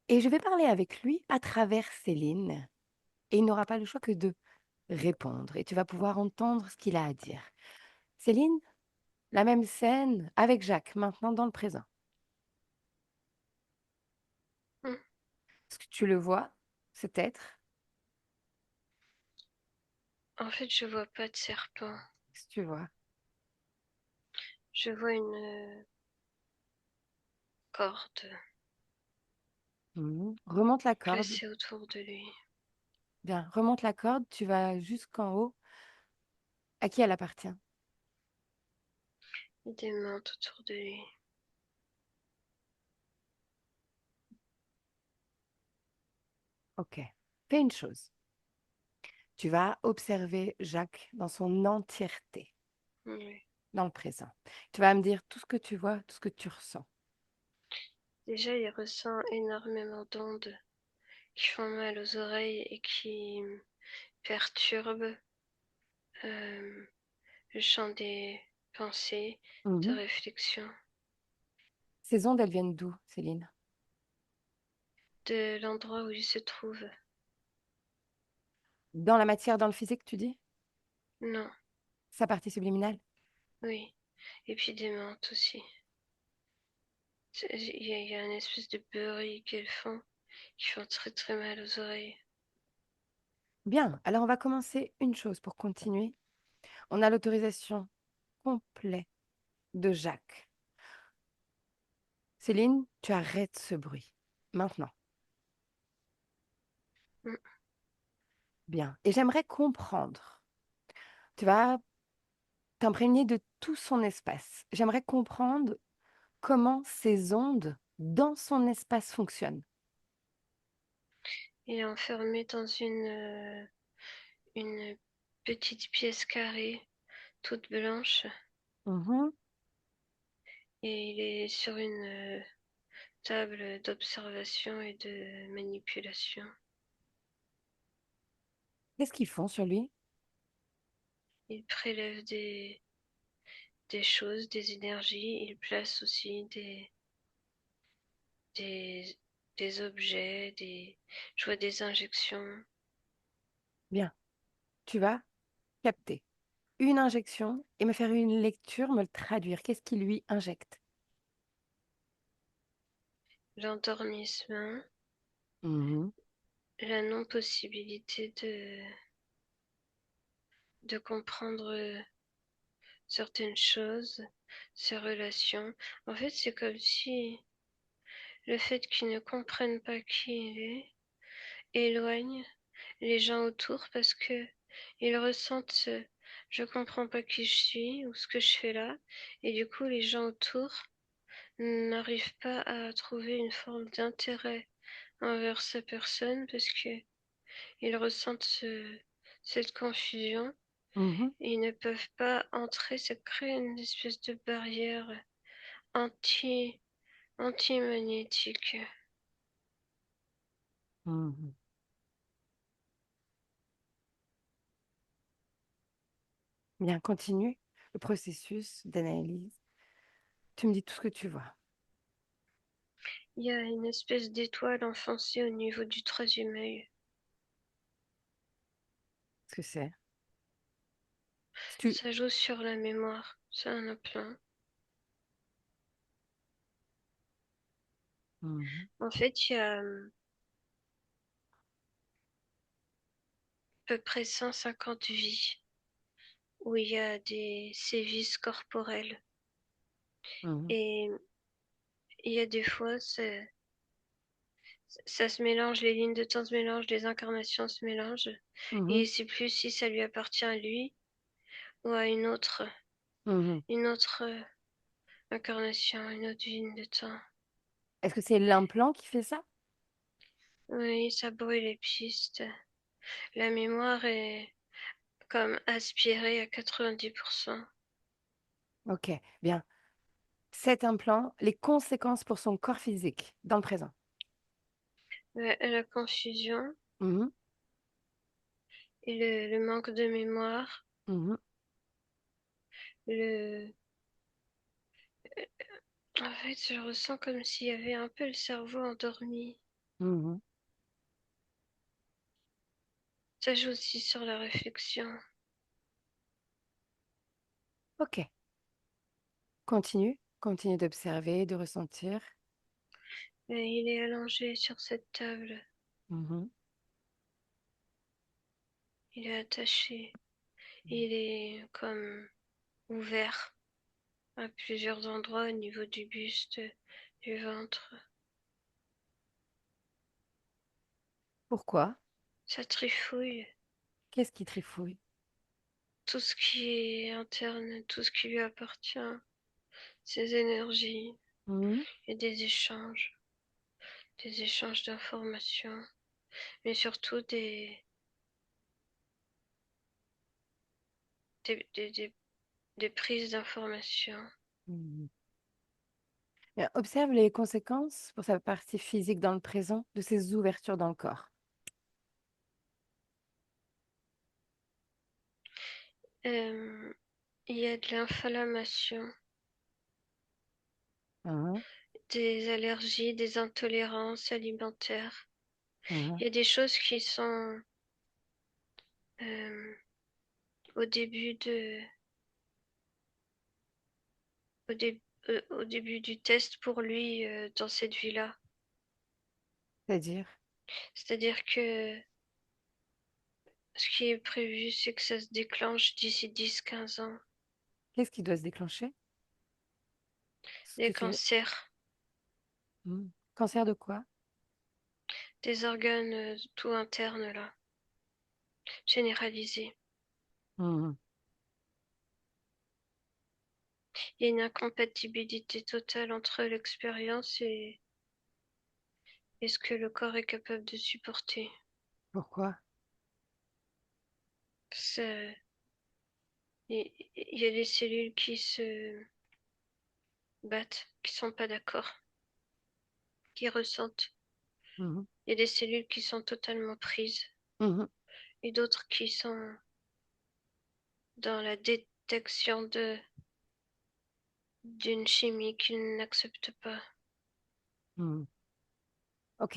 Et je vais parler avec lui à travers Céline, et il n'aura pas le choix que de répondre, et tu vas pouvoir entendre ce qu'il a à dire. Céline, la même scène avec Jacques, maintenant dans le présent. Hmm. Est-ce que tu le vois, cet être? En fait, je vois pas de serpent. Qu'est-ce que tu vois? Je vois une corde Remonte la corde. placée autour de lui. Bien, remonte la corde, tu vas jusqu'en haut. À qui elle appartient? Des mains autour de lui. Ok. Fais une chose. Tu vas observer Jacques dans son entièreté, Oui. dans le présent. Tu vas me dire tout ce que tu vois, tout ce que tu ressens. Déjà, il ressent énormément d'ondes qui font mal aux oreilles et qui perturbent euh, le champ des pensées, de Mhm. réflexion, Ces ondes, elles viennent d'où, Céline? de l'endroit où il se trouve. Dans la matière, dans le physique, tu dis? Non, Sa partie subliminale? oui. Et puis des menthes aussi. Il y a une espèce de bruit qu'elles font qui font très très mal aux oreilles. Bien, alors on va commencer une chose pour continuer. On a l'autorisation complète de Jacques. Céline, tu arrêtes ce bruit. Maintenant. Mm. Bien. Et j'aimerais comprendre. Tu vas t'imprégner de tout son espace. J'aimerais comprendre comment ces ondes dans son espace fonctionnent. Il est enfermé dans une petite pièce carrée, toute blanche, Mhm. et il est sur une table d'observation et de manipulation. Qu'est-ce qu'ils font sur lui? Il prélève des choses, des énergies, il place aussi des, des objets, je vois des injections. Bien, tu vas capter une injection et me faire une lecture, me le traduire. Qu'est-ce qu'il lui injecte? L'endormissement, Mhm. la non-possibilité de comprendre certaines choses, ses relations. En fait, c'est comme si le fait qu'il ne comprenne pas qui il est éloigne les gens autour parce que ils ressentent je comprends pas qui je suis ou ce que je fais là, et du coup les gens autour n'arrivent pas à trouver une forme d'intérêt envers sa personne parce que ils ressentent cette confusion Mhm. et ils ne peuvent pas entrer. Ça crée une espèce de barrière anti anti-magnétique. Mhm. Bien, continue le processus d'analyse. Tu me dis tout ce que tu vois. Il y a une espèce d'étoile enfoncée au niveau du troisième œil. Ce que c'est. Si tu... Ça joue sur la mémoire, ça en a plein. Mhm. En fait, il y a à peu près 150 vies où il y a des sévices corporels. Mhm. Et il y a des fois, ça se mélange, les lignes de temps se mélangent, les incarnations se mélangent. Et Mhm. c'est plus si ça lui appartient à lui ou à Mhm. une autre incarnation, une autre ligne de temps. Est-ce que c'est l'implant qui fait ça? Oui, ça brûle les pistes. La mémoire est comme aspirée à 90%. Ok, bien. Cet implant, les conséquences pour son corps physique dans le présent. La confusion Mhm, et le manque de mémoire, mhm, le... En fait, je ressens comme s'il y avait un peu le cerveau endormi. mhm. Ça joue aussi sur la réflexion. Ok, continue d'observer, de ressentir. Et il est allongé sur cette table. Mhm, Il est attaché. Il est comme ouvert à plusieurs endroits au niveau du buste, du ventre. Pourquoi? Ça trifouille. Qu'est-ce qui trifouille? Tout ce qui est interne, tout ce qui lui appartient, ses énergies Mhm, et des échanges d'informations, mais surtout des, des, des, des prises d'informations. mhm. Bien, observe les conséquences pour sa partie physique dans le présent de ces ouvertures dans le corps. Euh, il y a de l'inflammation, Mhm, des allergies, des intolérances alimentaires. mhm. Il y a des choses qui sont euh, au début au, dé- au début du test pour lui dans cette vie-là. C'est-à-dire, C'est-à-dire que ce qui est prévu, c'est que ça se déclenche d'ici 10 15 ans. qu'est-ce qui doit se déclencher? Ce Des que tu veux. cancers, Mhm. Cancer de quoi? des organes tout internes là, généralisés. Mhm, Il y a une incompatibilité totale entre l'expérience et ce que le corps est capable de supporter. Pourquoi? Ça- il y a des cellules qui se battent, qui sont pas d'accord, qui ressentent. Mhm, Il y a des cellules qui sont totalement prises mhm, et d'autres qui sont dans la détection d'une chimie qu'ils n'acceptent pas. mhm. Ok.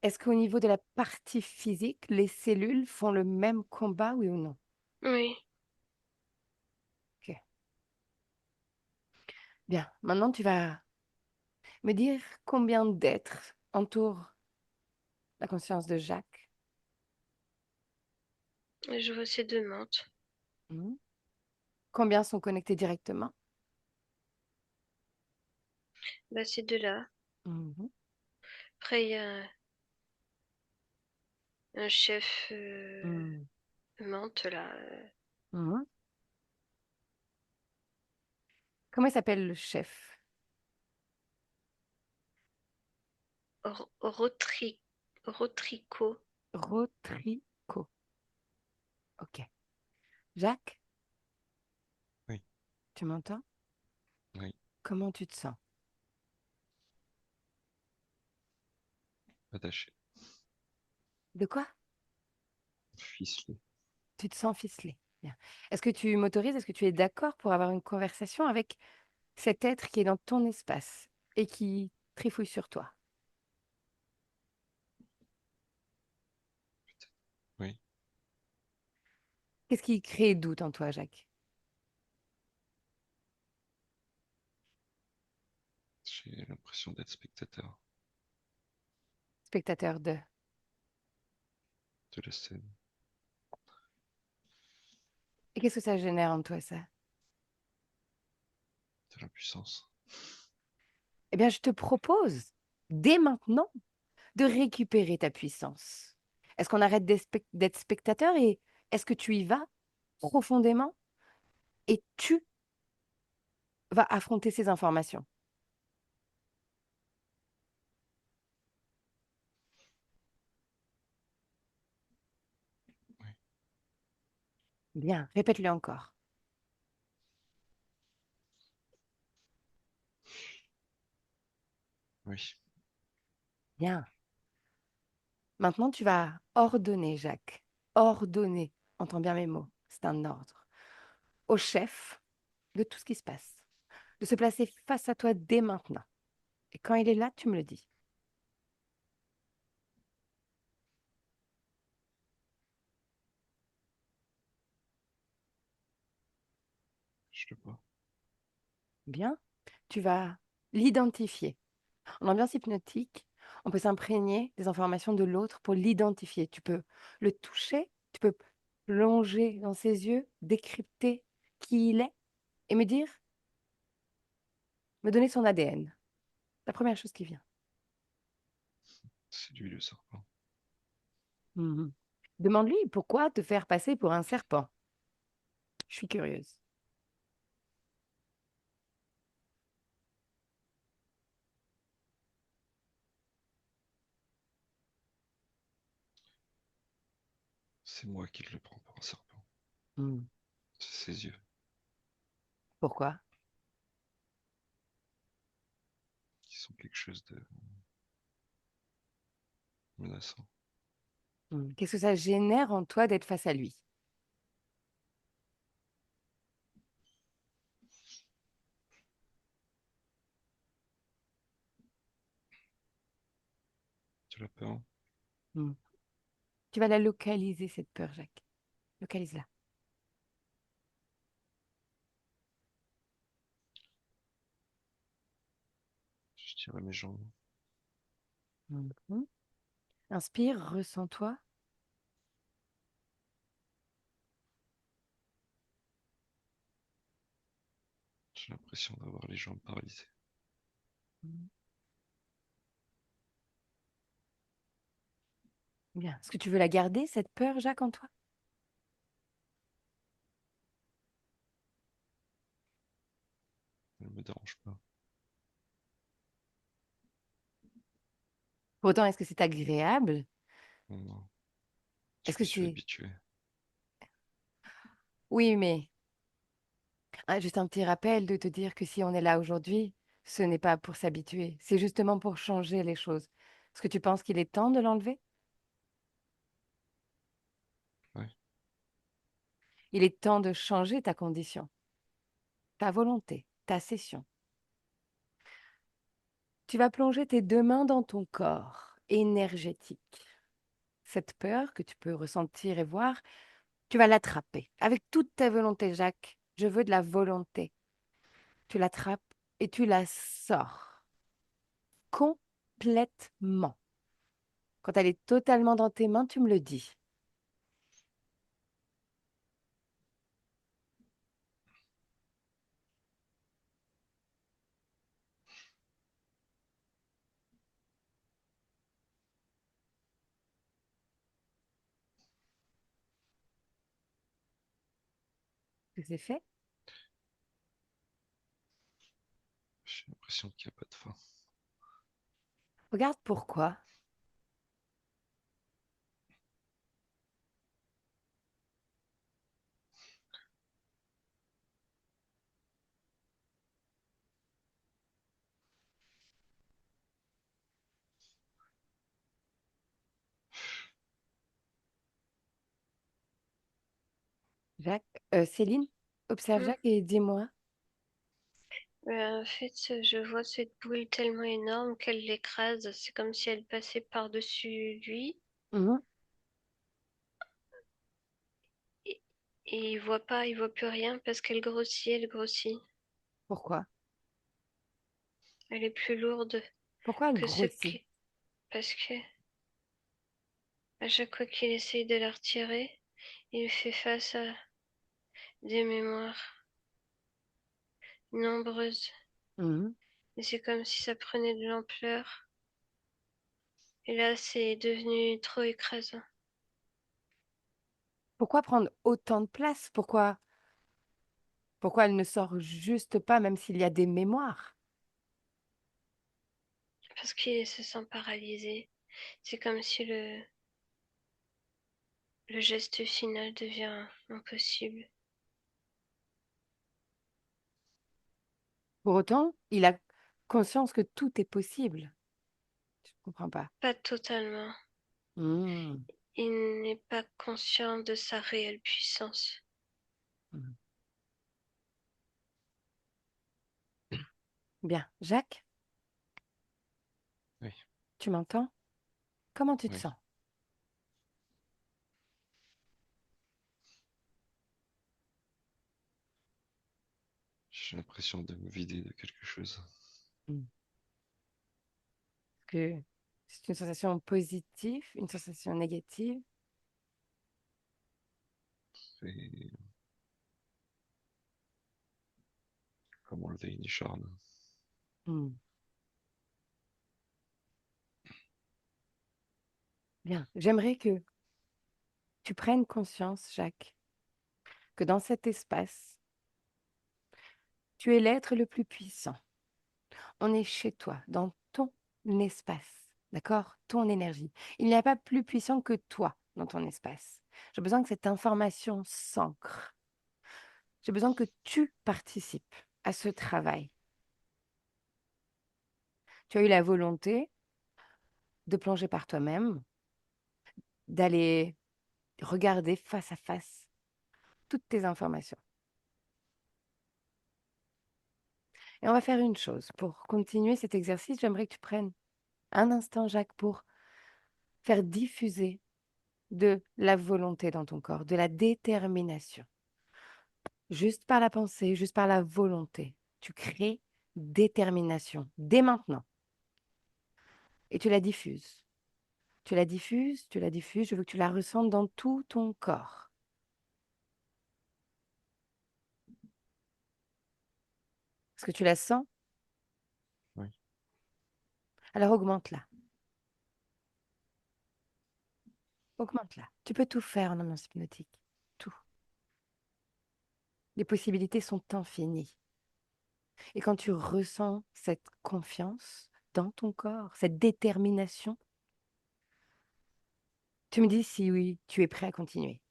Est-ce qu'au niveau de la partie physique, les cellules font le même combat, oui ou non? Oui, Ok. Bien. Maintenant, tu vas me dire combien d'êtres entourent la conscience de Jacques. je vois ces deux mantes. Mhm. Combien sont connectés directement? Bah, ces deux-là. Mhm, Après, il y a un chef mhm, menthe, là. mhm. Comment il s'appelle le chef? Rotri, Rotrico. Rotrico. Ok. Jacques, Oui, tu m'entends? oui, Comment tu te sens? attaché, De quoi? ficelé. Tu te sens ficelé. Bien. Est-ce que tu m'autorises? Est-ce que tu es d'accord pour avoir une conversation avec cet être qui est dans ton espace et qui trifouille sur toi? Oui, Qu'est-ce qui crée doute en toi, Jacques? j'ai l'impression d'être spectateur Spectateur de. de la scène, Et qu'est-ce que ça génère en toi, ça? de l'impuissance. Eh bien, je te propose, dès maintenant, de récupérer ta puissance. Est-ce qu'on arrête d'être spectateur et est-ce que tu y vas profondément et tu va affronter ces informations. Oui. Bien, répète-le encore. Oui. Bien. Maintenant, tu vas ordonner, Jacques. Ordonner. Entends bien mes mots. C'est un ordre. Au chef de tout ce qui se passe. De se placer face à toi dès maintenant. Et quand il est là, tu me le dis. Je le vois. Bien. Tu vas l'identifier. En ambiance hypnotique, on peut s'imprégner des informations de l'autre pour l'identifier. Tu peux le toucher, tu peux plonger dans ses yeux, décrypter qui il est et me donner son ADN. La première chose qui vient. C'est lui le serpent. Mhm. Demande-lui pourquoi te faire passer pour un serpent. Je suis curieuse. C'est moi qui le prends pour un serpent. Mhm. C'est ses yeux. Pourquoi? Qui sont quelque chose de menaçant. Mhm. Qu'est-ce que ça génère en toi d'être face à lui? Tu l'as peur? Mhm. Tu vas la localiser, cette peur, Jacques. Localise-la. Je tirais mes jambes. Mhm. Inspire, ressens-toi. J'ai l'impression d'avoir les jambes paralysées. Mhm. Bien. Est-ce que tu veux la garder, cette peur, Jacques, en toi? Elle me dérange pas. Pour autant, est-ce que c'est agréable? Non, non. Je Est-ce que me suis c'est... habitué. Oui, mais juste un petit rappel de te dire que si on est là aujourd'hui, ce n'est pas pour s'habituer, c'est justement pour changer les choses. Est-ce que tu penses qu'il est temps de l'enlever? Ouais. Il est temps de changer ta condition, ta volonté, ta session. Tu vas plonger tes deux mains dans ton corps énergétique. Cette peur que tu peux ressentir et voir, tu vas l'attraper avec toute ta volonté, Jacques. Je veux de la volonté. Tu l'attrapes et tu la sors complètement. Quand elle est totalement dans tes mains, tu me le dis. Que c'est fait. J'ai l'impression qu'il n'y a pas de fin. Regarde pourquoi. Jacques, Céline, observe Hmm. Jacques et dis-moi. En fait, je vois cette boule tellement énorme qu'elle l'écrase. C'est comme si elle passait par-dessus lui. Mhm. Et, et il voit plus rien parce qu'elle grossit, elle grossit. Pourquoi? Elle est plus lourde Pourquoi elle que ce grossit? qui... Parce que à chaque fois qu'il essaye de la retirer, il fait face à des mémoires nombreuses. Mhm. Et c'est comme si ça prenait de l'ampleur. Et là, c'est devenu trop écrasant. Pourquoi prendre autant de place? Pourquoi? Pourquoi elle ne sort juste pas, même s'il y a des mémoires? Parce qu'il se sent paralysé. C'est comme si le geste final devient impossible. Pour autant, il a conscience que tout est possible. Je ne comprends pas. Pas totalement. Hmm, Il n'est pas conscient de sa réelle puissance. hmm. Bien. Jacques, Oui, tu m'entends? Comment tu te oui. sens? J'ai l'impression de me vider de quelque chose. Hmm. Que c'est une sensation positive, une sensation négative? C'est comme enlever une écharde. Hmm. Bien. J'aimerais que tu prennes conscience, Jacques, que dans cet espace, tu es l'être le plus puissant. On est chez toi, dans ton espace, d'accord? Ton énergie. Il n'y a pas plus puissant que toi dans ton espace. J'ai besoin que cette information s'ancre. J'ai besoin que tu participes à ce travail. Tu as eu la volonté de plonger par toi-même, d'aller regarder face à face toutes tes informations. Et on va faire une chose. Pour continuer cet exercice, j'aimerais que tu prennes un instant, Jacques, pour faire diffuser de la volonté dans ton corps, de la détermination. Juste par la pensée, juste par la volonté, tu crées détermination dès maintenant et tu la diffuses. Tu la diffuses, tu la diffuses, je veux que tu la ressentes dans tout ton corps. Est-ce que tu la sens? Oui. Alors augmente-la. Augmente-la. Tu peux tout faire en ambiance hypnotique. Tout. Les possibilités sont infinies. Et quand tu ressens cette confiance dans ton corps, cette détermination, tu me dis si oui, tu es prêt à continuer.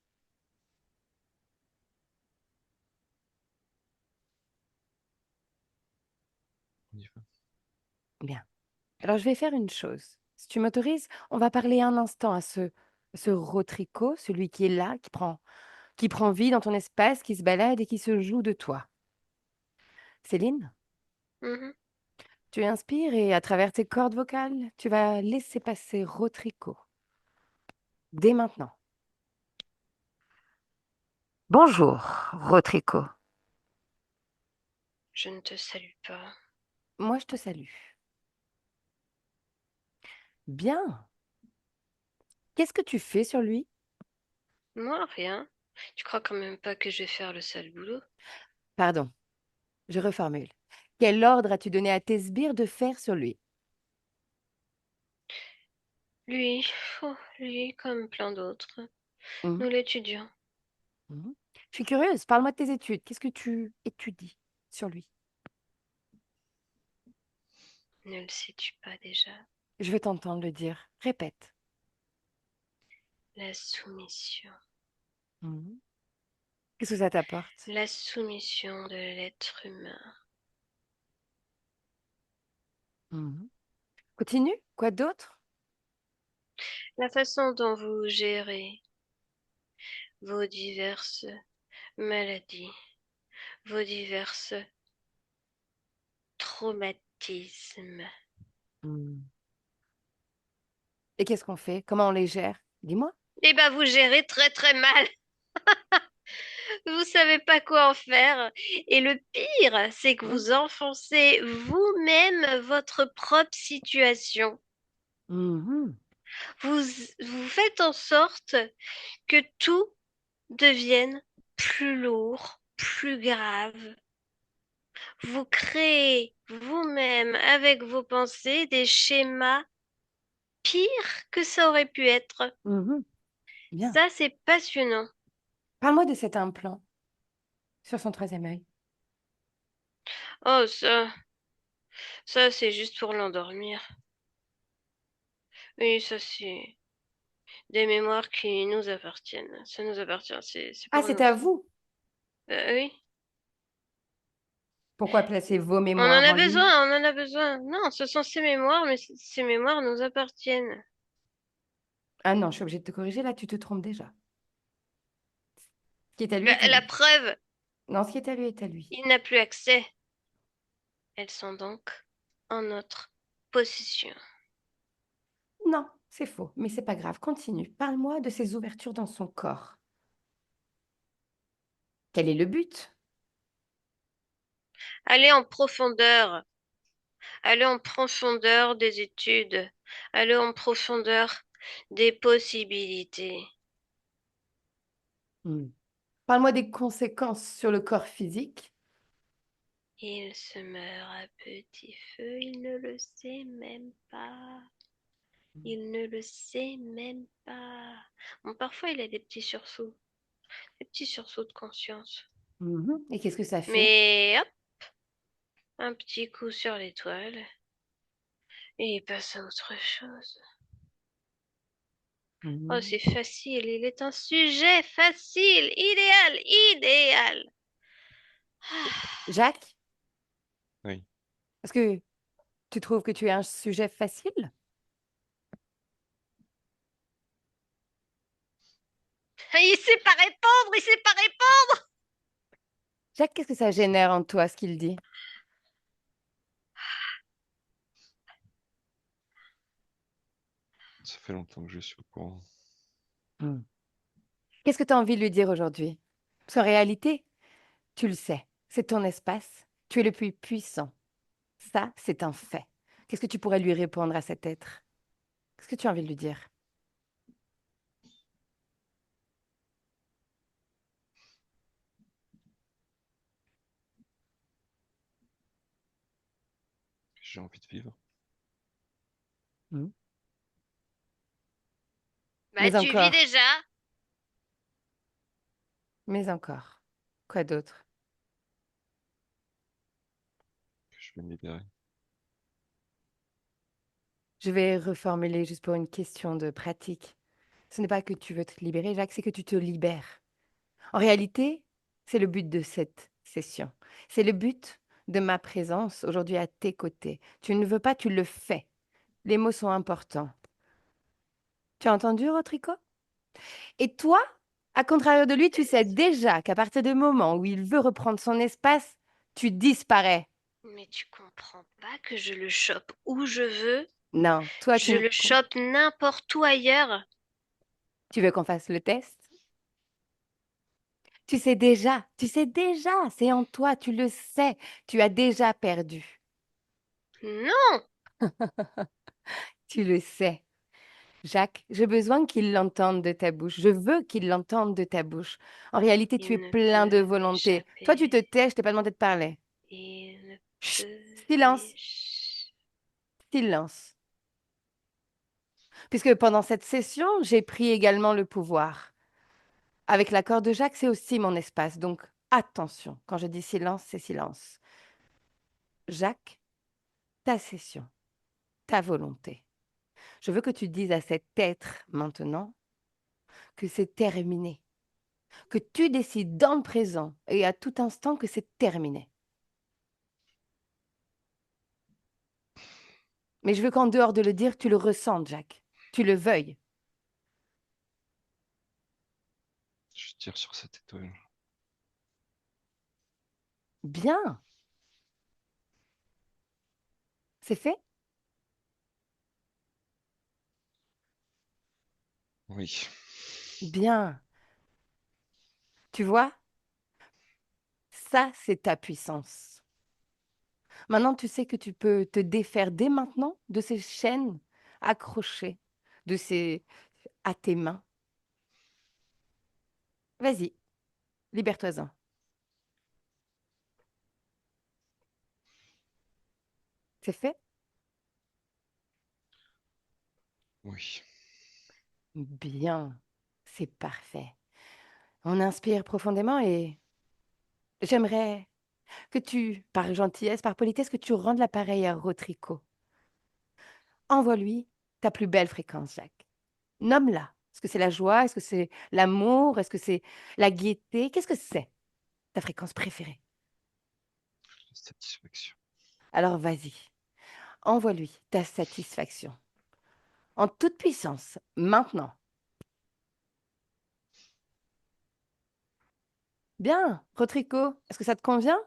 On y va. Bien. Alors je vais faire une chose. Si tu m'autorises, on va parler un instant à ce Rotrico, celui qui est là, qui prend vie dans ton espace, qui se balade et qui se joue de toi. Céline, Mhm. tu inspires et à travers tes cordes vocales, tu vas laisser passer Rotrico. Dès maintenant. Bonjour, Rotrico. Je ne te salue pas. Moi, je te salue. Bien. Qu'est-ce que tu fais sur lui? Moi, rien. Tu crois quand même pas que je vais faire le sale boulot? Pardon, je reformule. Quel ordre as-tu donné à tes sbires de faire sur lui? Lui, oh, lui, comme plein d'autres. Mhm, Nous l'étudions. mhm. Je suis curieuse, parle-moi de tes études. Qu'est-ce que tu étudies sur lui? Ne le sais-tu pas déjà? Je veux t'entendre le dire. Répète. La soumission. Mhm. Qu'est-ce que ça t'apporte? La soumission de l'être humain. Mhm. Continue. Quoi d'autre? La façon dont vous gérez vos diverses maladies, vos diverses traumatismes. Mhm. Et qu'est-ce qu'on fait? Comment on les gère? Dis-moi. Eh ben, vous gérez très très mal. Vous savez pas quoi en faire. Et le pire, c'est que Mhm. vous enfoncez vous-même votre propre situation. Mhm. Vous, vous faites en sorte que tout devienne plus lourd, plus grave. Vous créez vous-même avec vos pensées des schémas pires que ça aurait pu être. Mhm. Bien. Ça, c'est passionnant. Parle-moi de cet implant sur son troisième œil. Oh, ça c'est juste pour l'endormir. Oui, ça c'est des mémoires qui nous appartiennent. Ça nous appartient, c'est Ah, pour c'est nous. à vous. Oui. Pourquoi placer vos On en mémoires a en lui? besoin, on en a besoin. Non, ce sont ces mémoires, mais ces mémoires nous appartiennent. Ah non, je suis obligée de te corriger, là, tu te trompes déjà. Ce qui est à lui est à La lui. preuve, Non, ce qui est à lui est à lui. il n'a plus accès. Elles sont donc en notre possession. Non, c'est faux, mais c'est pas grave. Continue. Parle-moi de ces ouvertures dans son corps. Quel est le but? Aller en profondeur, aller en profondeur des études, aller en profondeur des possibilités. Hmm. Parle-moi des conséquences sur le corps physique. Il se meurt à petit feu, il ne le sait même pas. Il ne le sait même pas. Bon, parfois, il a des petits sursauts de conscience. Mhm. Et qu'est-ce que ça fait? Mais hop, un petit coup sur l'étoile et il passe à autre chose. Oh, Mhm. c'est facile, il est un sujet facile, idéal, idéal. Jacques, Oui. est-ce que tu trouves que tu es un sujet facile? Il sait pas répondre, il sait pas répondre. Jacques, qu'est-ce que ça génère en toi, ce qu'il dit? Ça fait longtemps que je suis au courant. Hmm. Qu'est-ce que tu as envie de lui dire aujourd'hui? Parce qu'en réalité, tu le sais, c'est ton espace, tu es le plus puissant. Ça, c'est un fait. Qu'est-ce que tu pourrais lui répondre à cet être? Qu'est-ce que tu as envie de lui dire? J'ai envie de vivre. Hmm. Bah, Mais tu vis encore, déjà. mais encore. Quoi d'autre? Que je vais me libérer. Je vais reformuler juste pour une question de pratique. Ce n'est pas que tu veux te libérer, Jacques, c'est que tu te libères. En réalité, c'est le but de cette session. C'est le but de ma présence aujourd'hui à tes côtés. Tu ne veux pas, tu le fais. Les mots sont importants. Tu as entendu, Rodrigo? Et toi, à contrario de lui, tu sais déjà qu'à partir du moment où il veut reprendre son espace, tu disparais. Mais tu comprends pas que je le chope où je veux? Non, toi, Je le chope n'importe où ailleurs. tu veux qu'on fasse le test? Tu sais déjà, c'est en toi, tu le sais, tu as déjà perdu. Non, Tu le sais. Jacques, j'ai besoin qu'il l'entende de ta bouche. Je veux qu'il l'entende de ta bouche. En réalité, tu es il ne plein de peut volonté. Toi, tu te m'échapper. tais, je t'ai pas demandé de parler. Il ne Chut, peut silence, m'échapper. silence. Puisque pendant cette session, j'ai pris également le pouvoir. Avec l'accord de Jacques, c'est aussi mon espace. Donc, attention, quand je dis silence, c'est silence. Jacques, ta session, ta volonté. Je veux que tu dises à cet être maintenant que c'est terminé, que tu décides dans le présent et à tout instant que c'est terminé. Mais je veux qu'en dehors de le dire, tu le ressentes, Jacques. Tu le veuilles. Je tire sur cette étoile. Bien, c'est fait. Oui. Bien. Tu vois, ça, c'est ta puissance. Maintenant, tu sais que tu peux te défaire dès maintenant de ces chaînes accrochées de ces... à tes mains. Vas-y, libère-toi-en. C'est fait? Oui. Bien, c'est parfait. On inspire profondément et j'aimerais que tu, par gentillesse, par politesse, que tu rendes l'appareil à Rotrico. Envoie-lui ta plus belle fréquence, Jacques. Nomme-la. Est-ce que c'est la joie? Est-ce que c'est l'amour? Est-ce que c'est la gaieté? Qu'est-ce que c'est, ta fréquence préférée? La satisfaction. Alors vas-y, envoie-lui ta satisfaction. En toute puissance, maintenant. Bien, Rotrico, est-ce que ça te convient?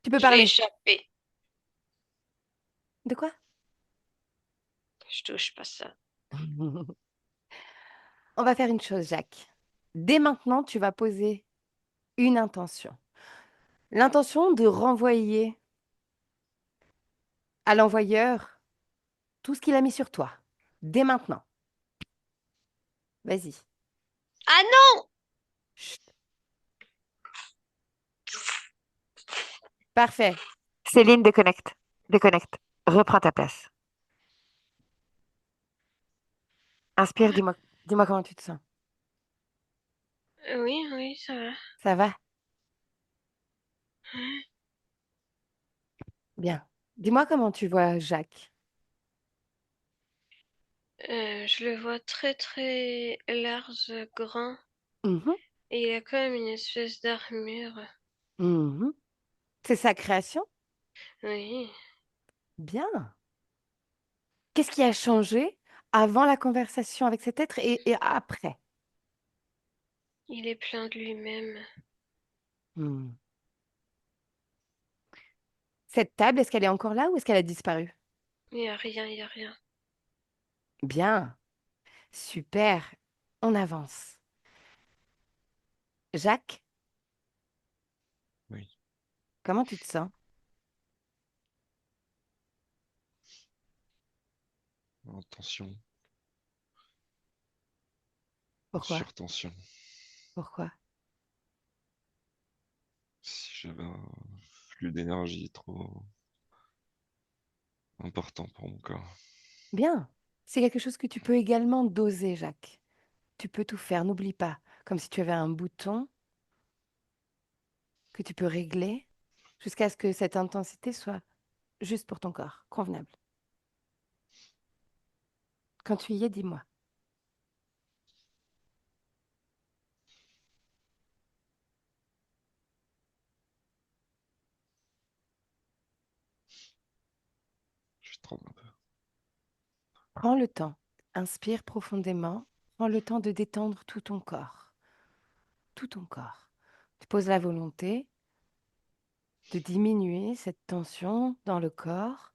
Tu peux Je l'ai parler. échappé. De quoi? Je touche pas ça. On va faire une chose, Jacques. Dès maintenant, tu vas poser une intention. L'intention de renvoyer à l'envoyeur tout ce qu'il a mis sur toi. Dès maintenant. Vas-y. Ah non! Chut. Parfait. Céline, déconnecte. Déconnecte. Reprends ta place. Inspire, dis-moi comment tu te sens. Oui, oui, ça va. Ça va? Bien. Dis-moi comment tu vois Jacques. Je le vois très très large, grand, Mhm, et il a quand même une espèce d'armure. mhm. C'est sa création? Oui, Bien. Qu'est-ce qui a changé avant la conversation avec cet être et après? il est plein de lui-même. Hmm. Cette table, est-ce qu'elle est encore là ou est-ce qu'elle a disparu? Il n'y a rien, il n'y a rien. Bien. Super. On avance. Jacques, Oui. comment tu te sens? En tension, en Pourquoi? surtension. Pourquoi? Si j'avais un flux d'énergie trop important pour mon corps. Bien. C'est quelque chose que tu peux également doser, Jacques. Tu peux tout faire, n'oublie pas. Comme si tu avais un bouton que tu peux régler jusqu'à ce que cette intensité soit juste pour ton corps, convenable. Quand tu y es, dis-moi. Je tremble un peu. Prends le temps. Inspire profondément. Prends le temps de détendre tout ton corps. Tout ton corps. Tu poses la volonté de diminuer cette tension dans le corps.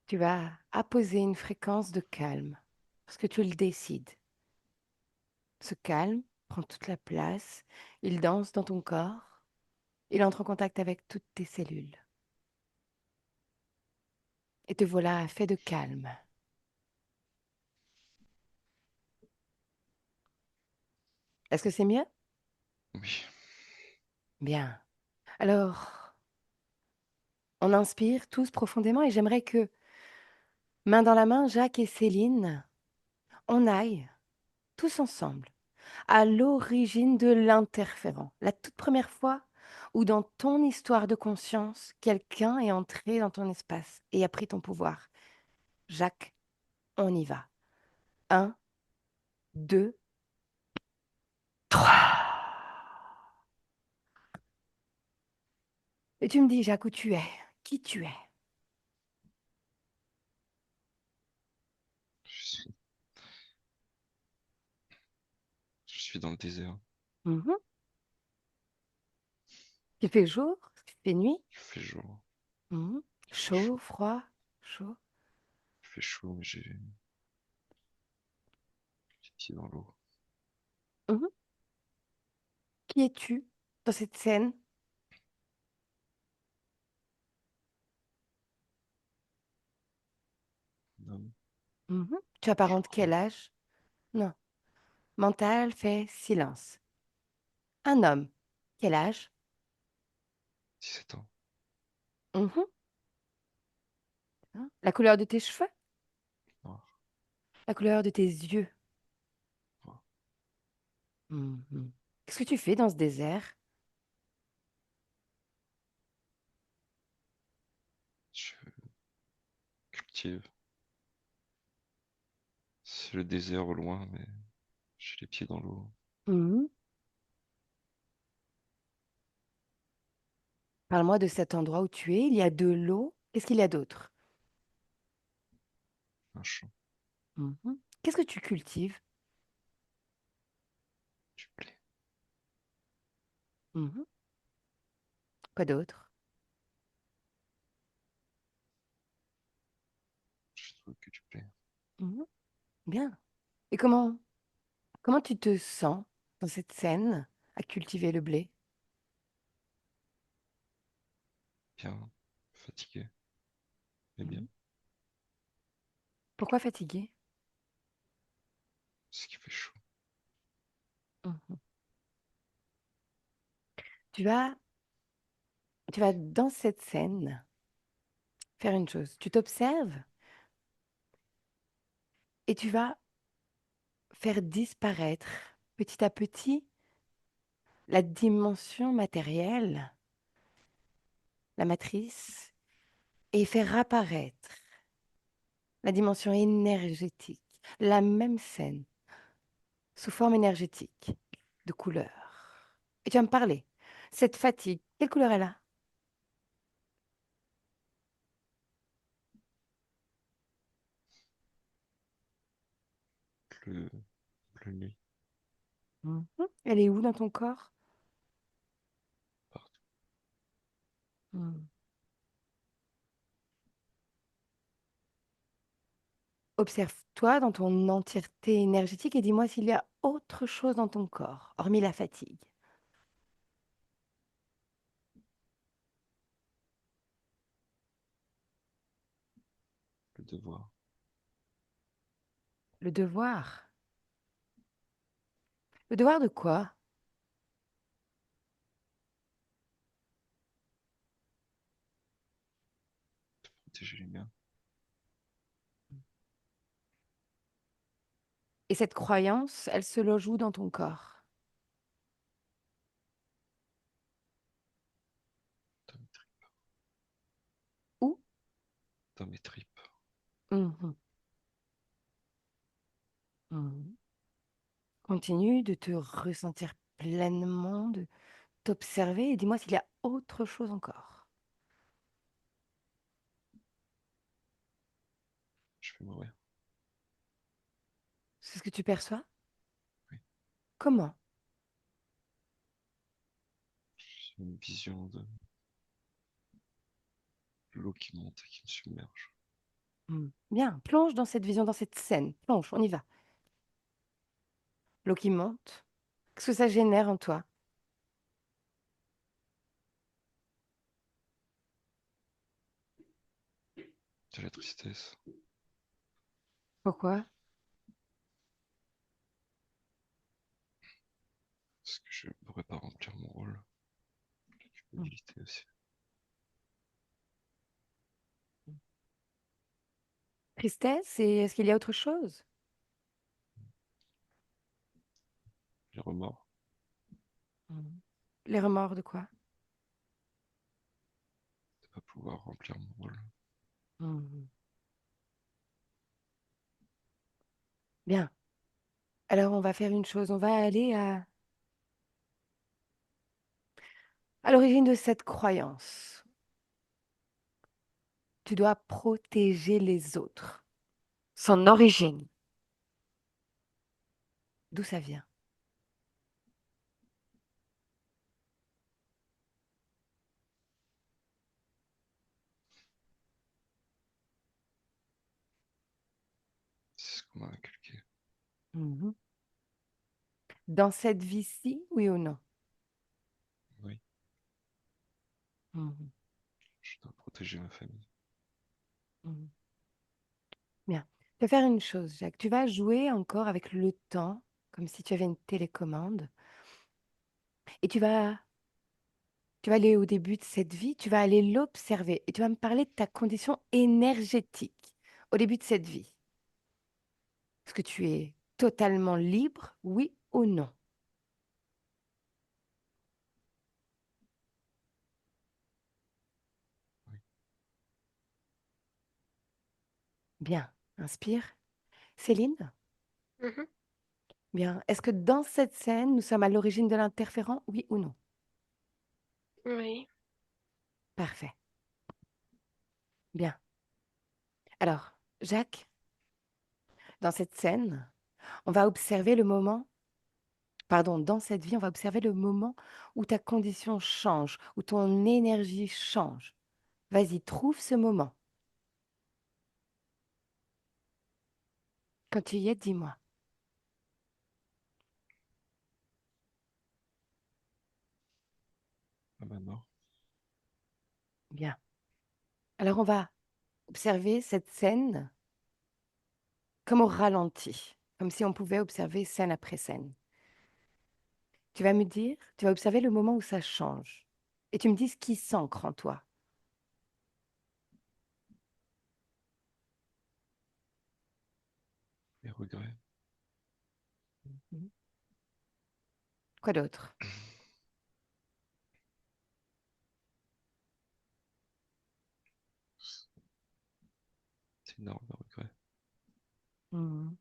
Tu vas apposer une fréquence de calme parce que tu le décides. Ce calme prend toute la place. Il danse dans ton corps. Il entre en contact avec toutes tes cellules. Et te voilà fait de calme. Est-ce que c'est mieux? Oui. Bien. Alors, on inspire tous profondément et j'aimerais que, main dans la main, Jacques et Céline, on aille tous ensemble à l'origine de l'interférent. La toute première fois où dans ton histoire de conscience, quelqu'un est entré dans ton espace et a pris ton pouvoir. Jacques, on y va. Un, deux, trois. Et tu me dis, Jacques, où tu es, qui tu es. Je suis, je suis dans le désert. Mhm. Il fait jour, il fait nuit. Il fait jour. Mhm. Il fait Chaud, chaud. froid, chaud. Il fait chaud, mais j'ai les pieds dans l'eau. Mhm. Qui es-tu dans cette scène? Un homme, Mhm. Tu je apparentes crois. quel âge? Non. Mental fait silence. Un homme. Quel âge? 17 ans. Mhm. Hein. La couleur de tes cheveux? La couleur de tes yeux. Voilà. Mhm. Qu'est-ce que tu fais dans ce désert? Je cultive. C'est le désert au loin, mais j'ai les pieds dans l'eau. Mhm. Parle-moi de cet endroit où tu es. Il y a de l'eau. Qu'est-ce qu'il y a d'autre? Un champ, Mhm. Qu'est-ce que tu cultives? du blé. Mhm. Quoi d'autre? Je trouve que du blé. Mhm. Bien. Et comment tu te sens dans cette scène à cultiver le blé? Bien fatigué, mais bien. Mhm. Pourquoi fatigué? Parce qu'il fait chaud. Mhm. Tu vas, tu vas dans cette scène faire une chose. Tu t'observes et tu vas faire disparaître petit à petit la dimension matérielle, la matrice, et faire apparaître la dimension énergétique, la même scène, sous forme énergétique, de couleur. Et tu vas me parler. Cette fatigue, quelle couleur elle a? Bleu, bleu nuit, Mhm. Elle est où dans ton corps? partout. Mhm. Observe-toi dans ton entièreté énergétique et dis-moi s'il y a autre chose dans ton corps, hormis la fatigue. Le devoir Le devoir. Le devoir de quoi? de protéger les miens. Et cette croyance, elle se loge où dans ton corps? Dans mes tripes. Où? Dans mes tripes. Mhm. Mhm. Continue de te ressentir pleinement, de t'observer et dis-moi s'il y a autre chose encore. Je vais mourir. C'est ce que tu perçois? Oui. Comment? J'ai une vision de l'eau qui monte et qui me submerge. Bien, plonge dans cette vision, dans cette scène. Plonge, on y va. L'eau qui monte. Qu'est-ce que ça génère en toi? De la tristesse. Pourquoi? Parce que je ne pourrais pas remplir mon rôle. La Mm. culpabilité aussi. Tristesse et est-ce qu'il y a autre chose? Les remords. Mm. Les remords de quoi? De ne pas pouvoir remplir mon rôle. Mm. Bien. Alors on va faire une chose, on va aller à l'origine de cette croyance. Tu dois protéger les autres. Son origine. D'où ça vient? C'est ce qu'on m'a inculqué. Mhm. Dans cette vie-ci, oui ou non? Oui, Mhm. je dois protéger ma famille. Mhm. Bien. Tu vas faire une chose, Jacques. Tu vas jouer encore avec le temps, comme si tu avais une télécommande. Et tu vas aller au début de cette vie, tu vas aller l'observer. Et tu vas me parler de ta condition énergétique au début de cette vie. Est-ce que tu es totalement libre, oui ou non? Oui. Bien, inspire. Céline? Mhm. Bien. Est-ce que dans cette scène, nous sommes à l'origine de l'interférent, oui ou non? Oui. Parfait. Bien. Alors, Jacques, dans cette scène, on va observer le moment, pardon, dans cette vie, on va observer le moment où ta condition change, où ton énergie change. Vas-y, trouve ce moment. Quand tu y es, dis-moi. À ma mort. Bien. Alors, on va observer cette scène comme au ralenti, comme si on pouvait observer scène après scène. Tu vas me dire, tu vas observer le moment où ça change. Et tu me dis ce qui s'ancre en toi. Les regrets. Mhm. Quoi d'autre? C'est énorme, le regret. Mhm.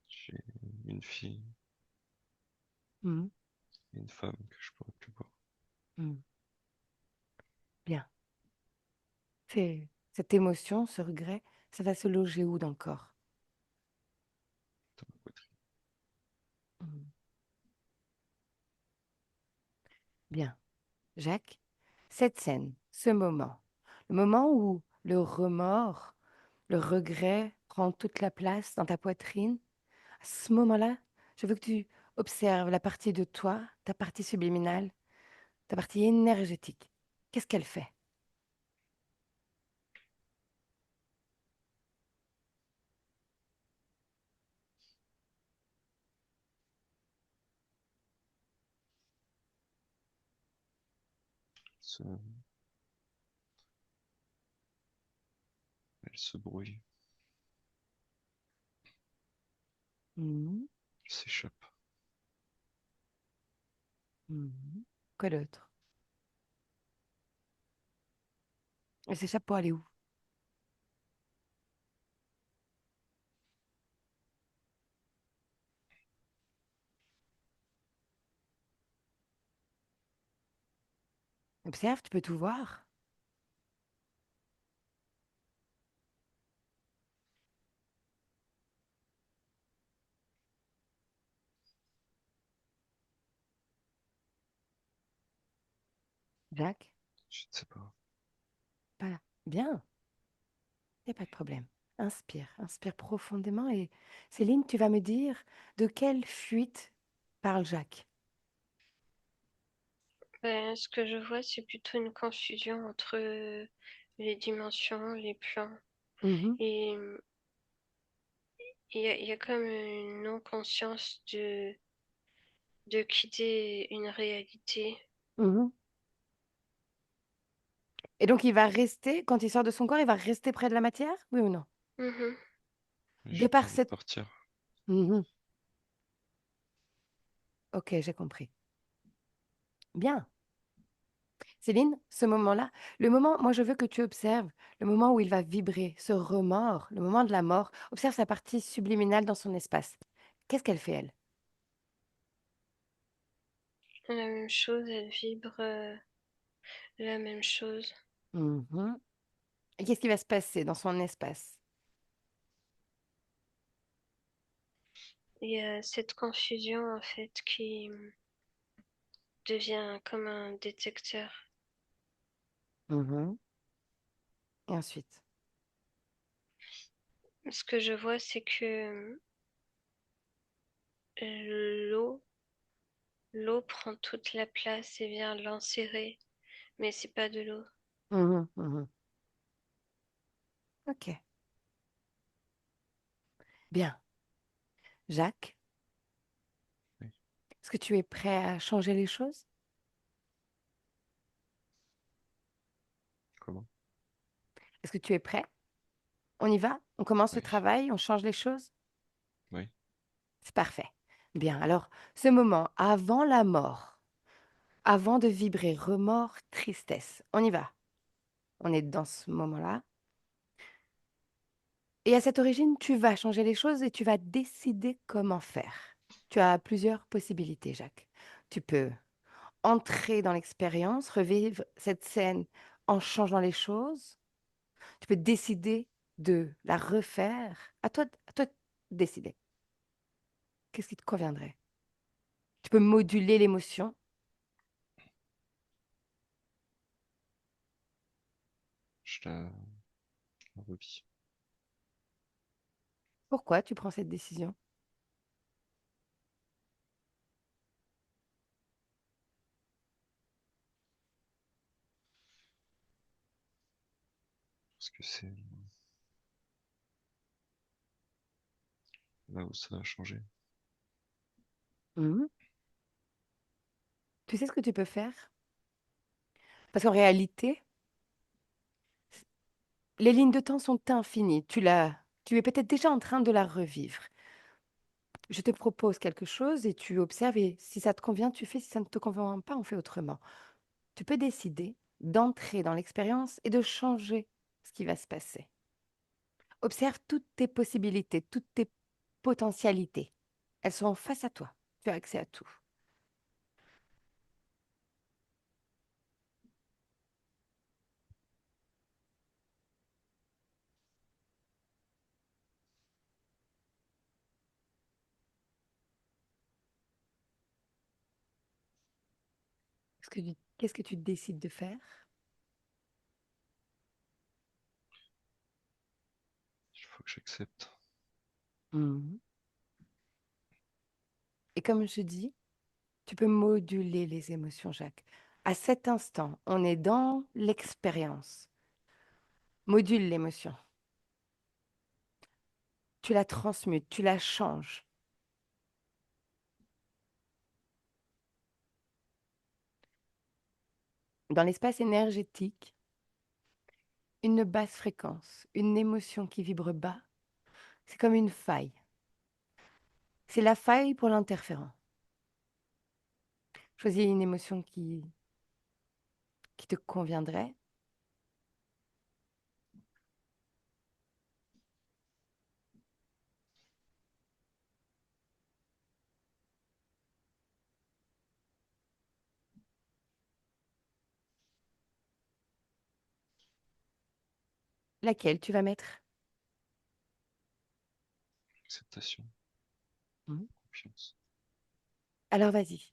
J'ai une fille Mhm. et une femme que je pourrais plus voir Mhm. Bien. Cette émotion, ce regret, ça va se loger où dans le corps? dans ma poitrine. Mhm. Bien. Jacques, cette scène, ce moment, le moment où le remords, le regret prend toute la place dans ta poitrine, à ce moment-là, je veux que tu observes la partie de toi, ta partie subliminale, ta partie énergétique. Qu'est-ce qu'elle fait? Se- Elle se brouille, Mhm. elle s'échappe. Mhm. Quoi d'autre? Elle s'échappe pour aller où? Observe, tu peux tout voir. Jacques, Je ne sais pas. pas là. Bien, il n'y a pas de problème. Inspire, inspire profondément et Céline, tu vas me dire de quelle fuite parle Jacques. Ben, ce que je vois, c'est plutôt une confusion entre les dimensions, les plans. Mhm, Et il y a comme une non-conscience de quitter une réalité. mhm. Et donc il va rester, quand il sort de son corps, il va rester près de la matière, oui ou non? Mhm. De J'ai pas par envie de cette... partir. Mhm. Ok, j'ai compris. Bien. Céline, ce moment-là, le moment, moi je veux que tu observes le moment où il va vibrer, ce remords, le moment de la mort. Observe sa partie subliminale dans son espace. Qu'est-ce qu'elle fait, elle? La même chose, elle vibre la même chose. Mhm. Et qu'est-ce qui va se passer dans son espace? Il y a cette confusion en fait qui devient comme un détecteur. Mhm. Et ensuite? Ce que je vois, c'est que l'eau, l'eau prend toute la place et vient l'enserrer, mais c'est pas de l'eau. Mhm, mhm. Ok, bien. Jacques, Oui. est-ce que tu es prêt à changer les choses? Comment? Est-ce que tu es prêt? On y va? On commence le Oui. travail? On change les choses? Oui. C'est parfait. Bien, alors, ce moment avant la mort, avant de vibrer remords, tristesse, on y va. On est dans ce moment-là. Et à cette origine, tu vas changer les choses et tu vas décider comment faire. Tu as plusieurs possibilités, Jacques. Tu peux entrer dans l'expérience, revivre cette scène en changeant les choses. Tu peux décider de la refaire. À toi de décider. Qu'est-ce qui te conviendrait? Tu peux moduler l'émotion. Je la revis. Pourquoi tu prends cette décision? Parce que c'est là où ça a changé. Mhm. Tu sais ce que tu peux faire? Parce qu'en réalité, les lignes de temps sont infinies. Tu es peut-être déjà en train de la revivre. Je te propose quelque chose et tu observes et si ça te convient, tu fais. Si ça ne te convient pas, on fait autrement. Tu peux décider d'entrer dans l'expérience et de changer ce qui va se passer. Observe toutes tes possibilités, toutes tes potentialités. Elles sont face à toi. Tu as accès à tout. Qu'est-ce que tu décides de faire? Il faut que j'accepte. Mhm. Et comme je dis, tu peux moduler les émotions, Jacques. À cet instant, on est dans l'expérience. Module l'émotion. Tu la transmutes, tu la changes. Dans l'espace énergétique, une basse fréquence, une émotion qui vibre bas, c'est comme une faille. C'est la faille pour l'interférent. Choisis une émotion qui te conviendrait. Laquelle tu vas mettre? Acceptation, Mhm. confiance. Alors vas-y,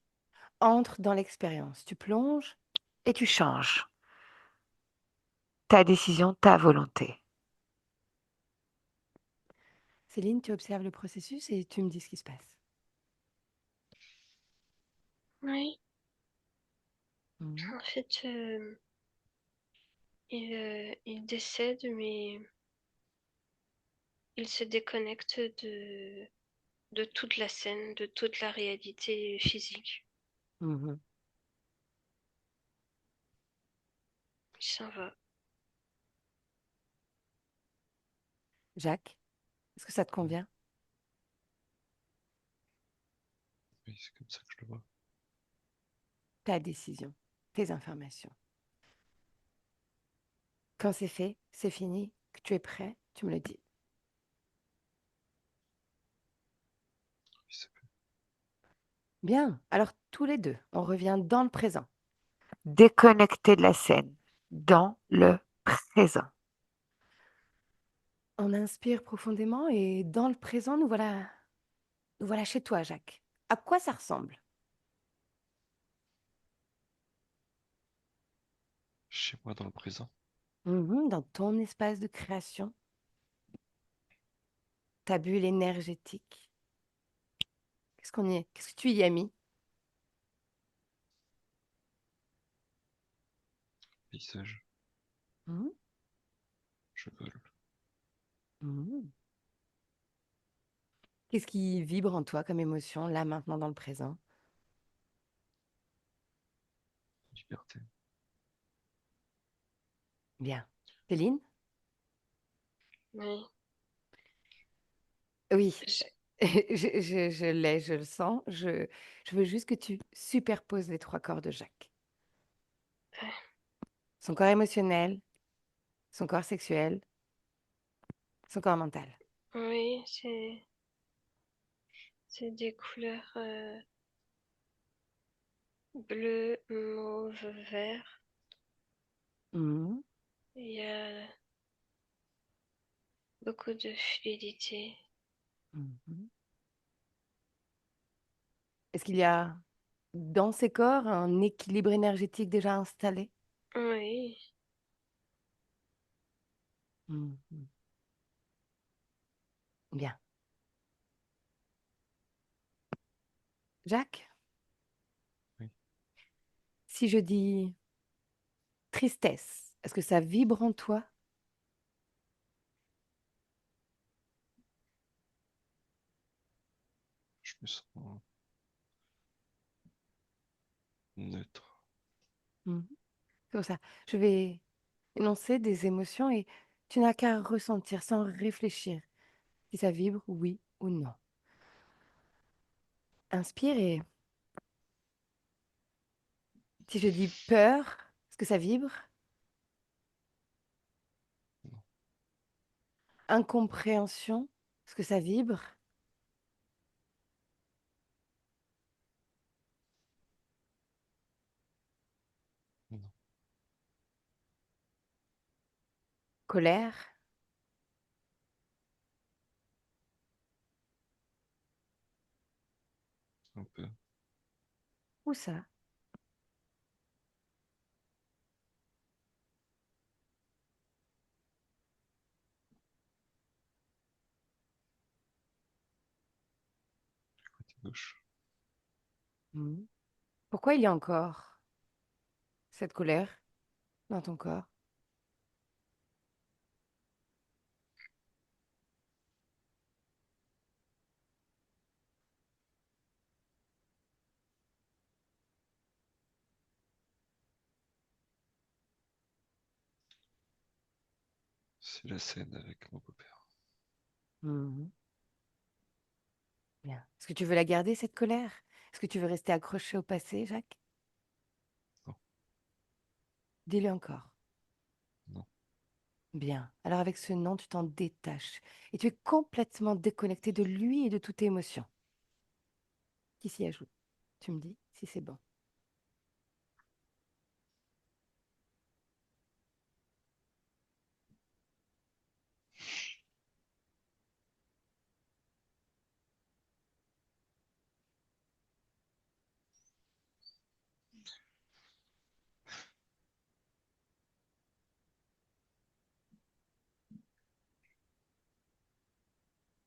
entre dans l'expérience. Tu plonges et tu changes. Ta décision, ta volonté. Céline, tu observes le processus et tu me dis ce qui se passe. Oui, Mhm. en fait, il décède, mais il se déconnecte de toute la scène, de toute la réalité physique. Mhm. Il s'en va. Jacques, est-ce que ça te convient? Oui, c'est comme ça que je le vois. Ta décision, tes informations. Quand c'est fait, c'est fini, que tu es prêt, tu me le dis. Oui, ça peut. Bien, alors tous les deux, on revient dans le présent. Déconnecté de la scène, dans le présent. On inspire profondément et dans le présent, nous voilà chez toi, Jacques. À quoi ça ressemble? Chez moi dans le présent. Mhm, dans ton espace de création, ta bulle énergétique. Qu'est-ce que tu y as mis? Paysage. Mhm, Je vole. mhm. Qu'est-ce qui vibre en toi comme émotion, là, maintenant, dans le présent? Liberté. Bien. Céline? Oui. Oui. Je l'ai, je le sens. Je veux juste que tu superposes les 3 corps de Jacques. Son corps émotionnel, son corps sexuel, son corps mental. Oui, c'est des couleurs bleu, mauve, vert. Mmh. Il y a beaucoup de fluidité. Mmh. Est-ce qu'il y a dans ces corps un équilibre énergétique déjà installé? Oui, Mmh. Bien. Jacques, Oui. si je dis tristesse, est-ce que ça vibre en toi? Je me sens neutre. Mmh. C'est pour ça. Je vais énoncer des émotions et tu n'as qu'à ressentir sans réfléchir si ça vibre, oui ou non. Inspire et si je dis peur, est-ce que ça vibre? Non, Incompréhension, est-ce que ça vibre? non, Colère? un peu. Où ça? Côté gauche. Mmh. Pourquoi il y a encore cette colère dans ton corps? C'est la scène avec mon beau-père. Mmh. Bien. Est-ce que tu veux la garder, cette colère? Est-ce que tu veux rester accroché au passé, Jacques? Non, Dis-le encore. non, Bien. Alors avec ce non, tu t'en détaches et tu es complètement déconnecté de lui et de toute émotion qui s'y ajoute. Tu me dis si c'est bon.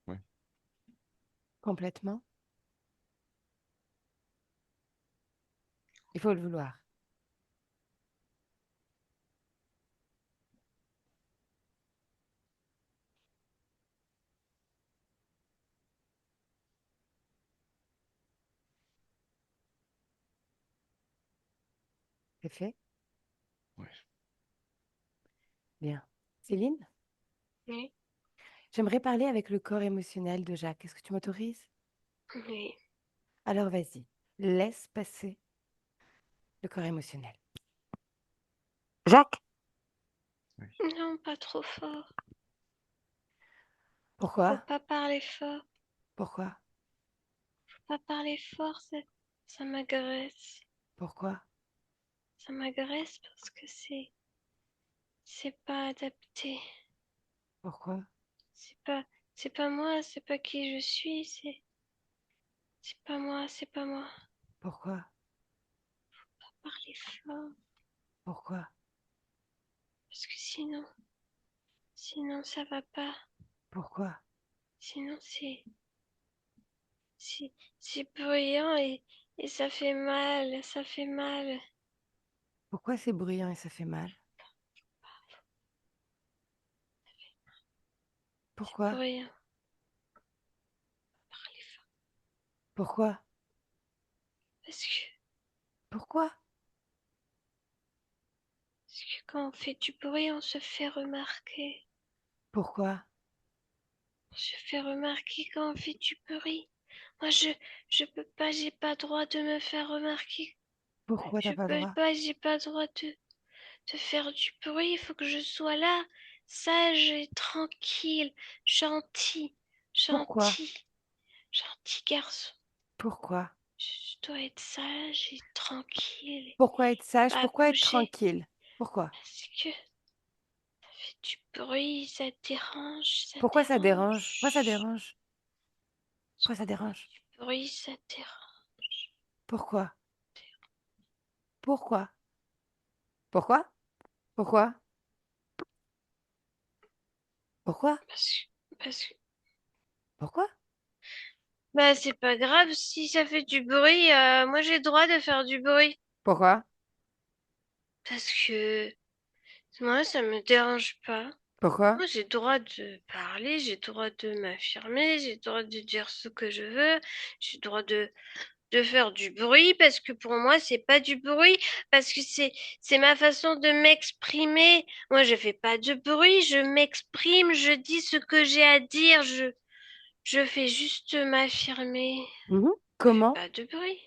oui, Complètement. Il faut le vouloir. C'est fait? oui, Bien. Céline, oui, j'aimerais parler avec le corps émotionnel de Jacques. Est-ce que tu m'autorises? oui. Alors vas-y, laisse passer le corps émotionnel. Jacques, oui. Non, pas trop fort. Faut pourquoi? pas parler fort. Pourquoi? Faut pas parler fort, ça m'agresse. Pourquoi? Ça m'agresse parce que c'est pas adapté. Pourquoi? C'est pas, c'est pas moi, c'est pas qui je suis, c'est pas moi, c'est pas moi. Pourquoi? Parler fort, Pourquoi? parce que sinon ça va pas. Pourquoi? Sinon c'est, c'est bruyant et ça fait mal, ça fait mal. Pourquoi c'est bruyant et ça fait mal? C'est Pourquoi? bruyant. Parler fort. Pourquoi? Parce Pourquoi? que quand on fait du bruit, on se fait remarquer. Pourquoi? Je fais remarquer quand on fait du bruit. Moi, je peux pas, j'ai pas droit de me faire remarquer. Pourquoi t'as Je pas le peux droit? pas, j'ai pas droit de faire du bruit. Il faut que je sois là, sage et tranquille, gentil, Pourquoi? gentil, gentil garçon. Pourquoi? Je dois être sage et tranquille, Pourquoi être sage? pas Pourquoi être bouger. tranquille? Pourquoi? Parce que ça fait du bruit, ça dérange, ça Pourquoi ça dérange? Pourquoi ça dérange. dérange? Pourquoi ça dérange? Du bruit, ça dérange. Pourquoi? Pourquoi? Pourquoi? Pourquoi? Pourquoi? Parce que Pourquoi? bah c'est pas grave si ça fait du bruit. Moi j'ai le droit de faire du bruit Pourquoi? parce que moi ça me dérange pas. Pourquoi? Moi j'ai le droit de parler, j'ai le droit de m'affirmer, j'ai le droit de dire ce que je veux, j'ai le droit de faire du bruit parce que pour moi c'est pas du bruit parce que c'est ma façon de m'exprimer. Moi je fais pas de bruit, je m'exprime, je dis ce que j'ai à dire, je fais juste m'affirmer. Mhm. Je fais Comment? pas de bruit.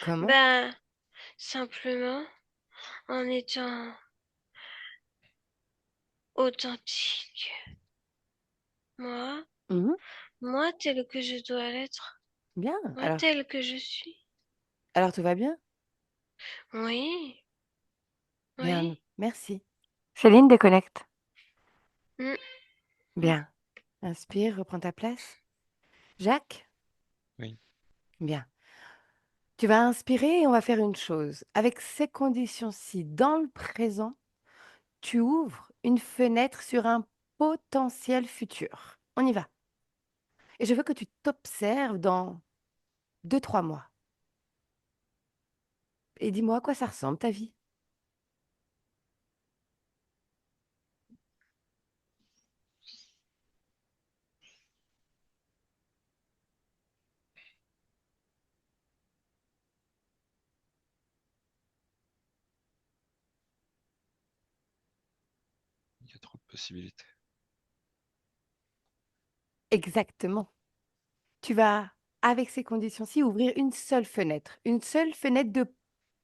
Comment? Ben simplement en étant authentique. Moi, Mhm. moi tel que je dois l'être. Bien. Moi tel que je suis. Alors tout va bien? Oui, Bien. oui. Merci. Céline, déconnecte. Mm, mm. Bien. Inspire, reprends ta place. Jacques? Oui. Bien. Tu vas inspirer et on va faire une chose. Avec ces conditions-ci, dans le présent, tu ouvres une fenêtre sur un potentiel futur. On y va. Et je veux que tu t'observes dans 2, 3 mois. Et dis-moi à quoi ça ressemble ta vie. Il y a trop de possibilités. Exactement. Tu vas, avec ces conditions-ci, ouvrir une seule fenêtre de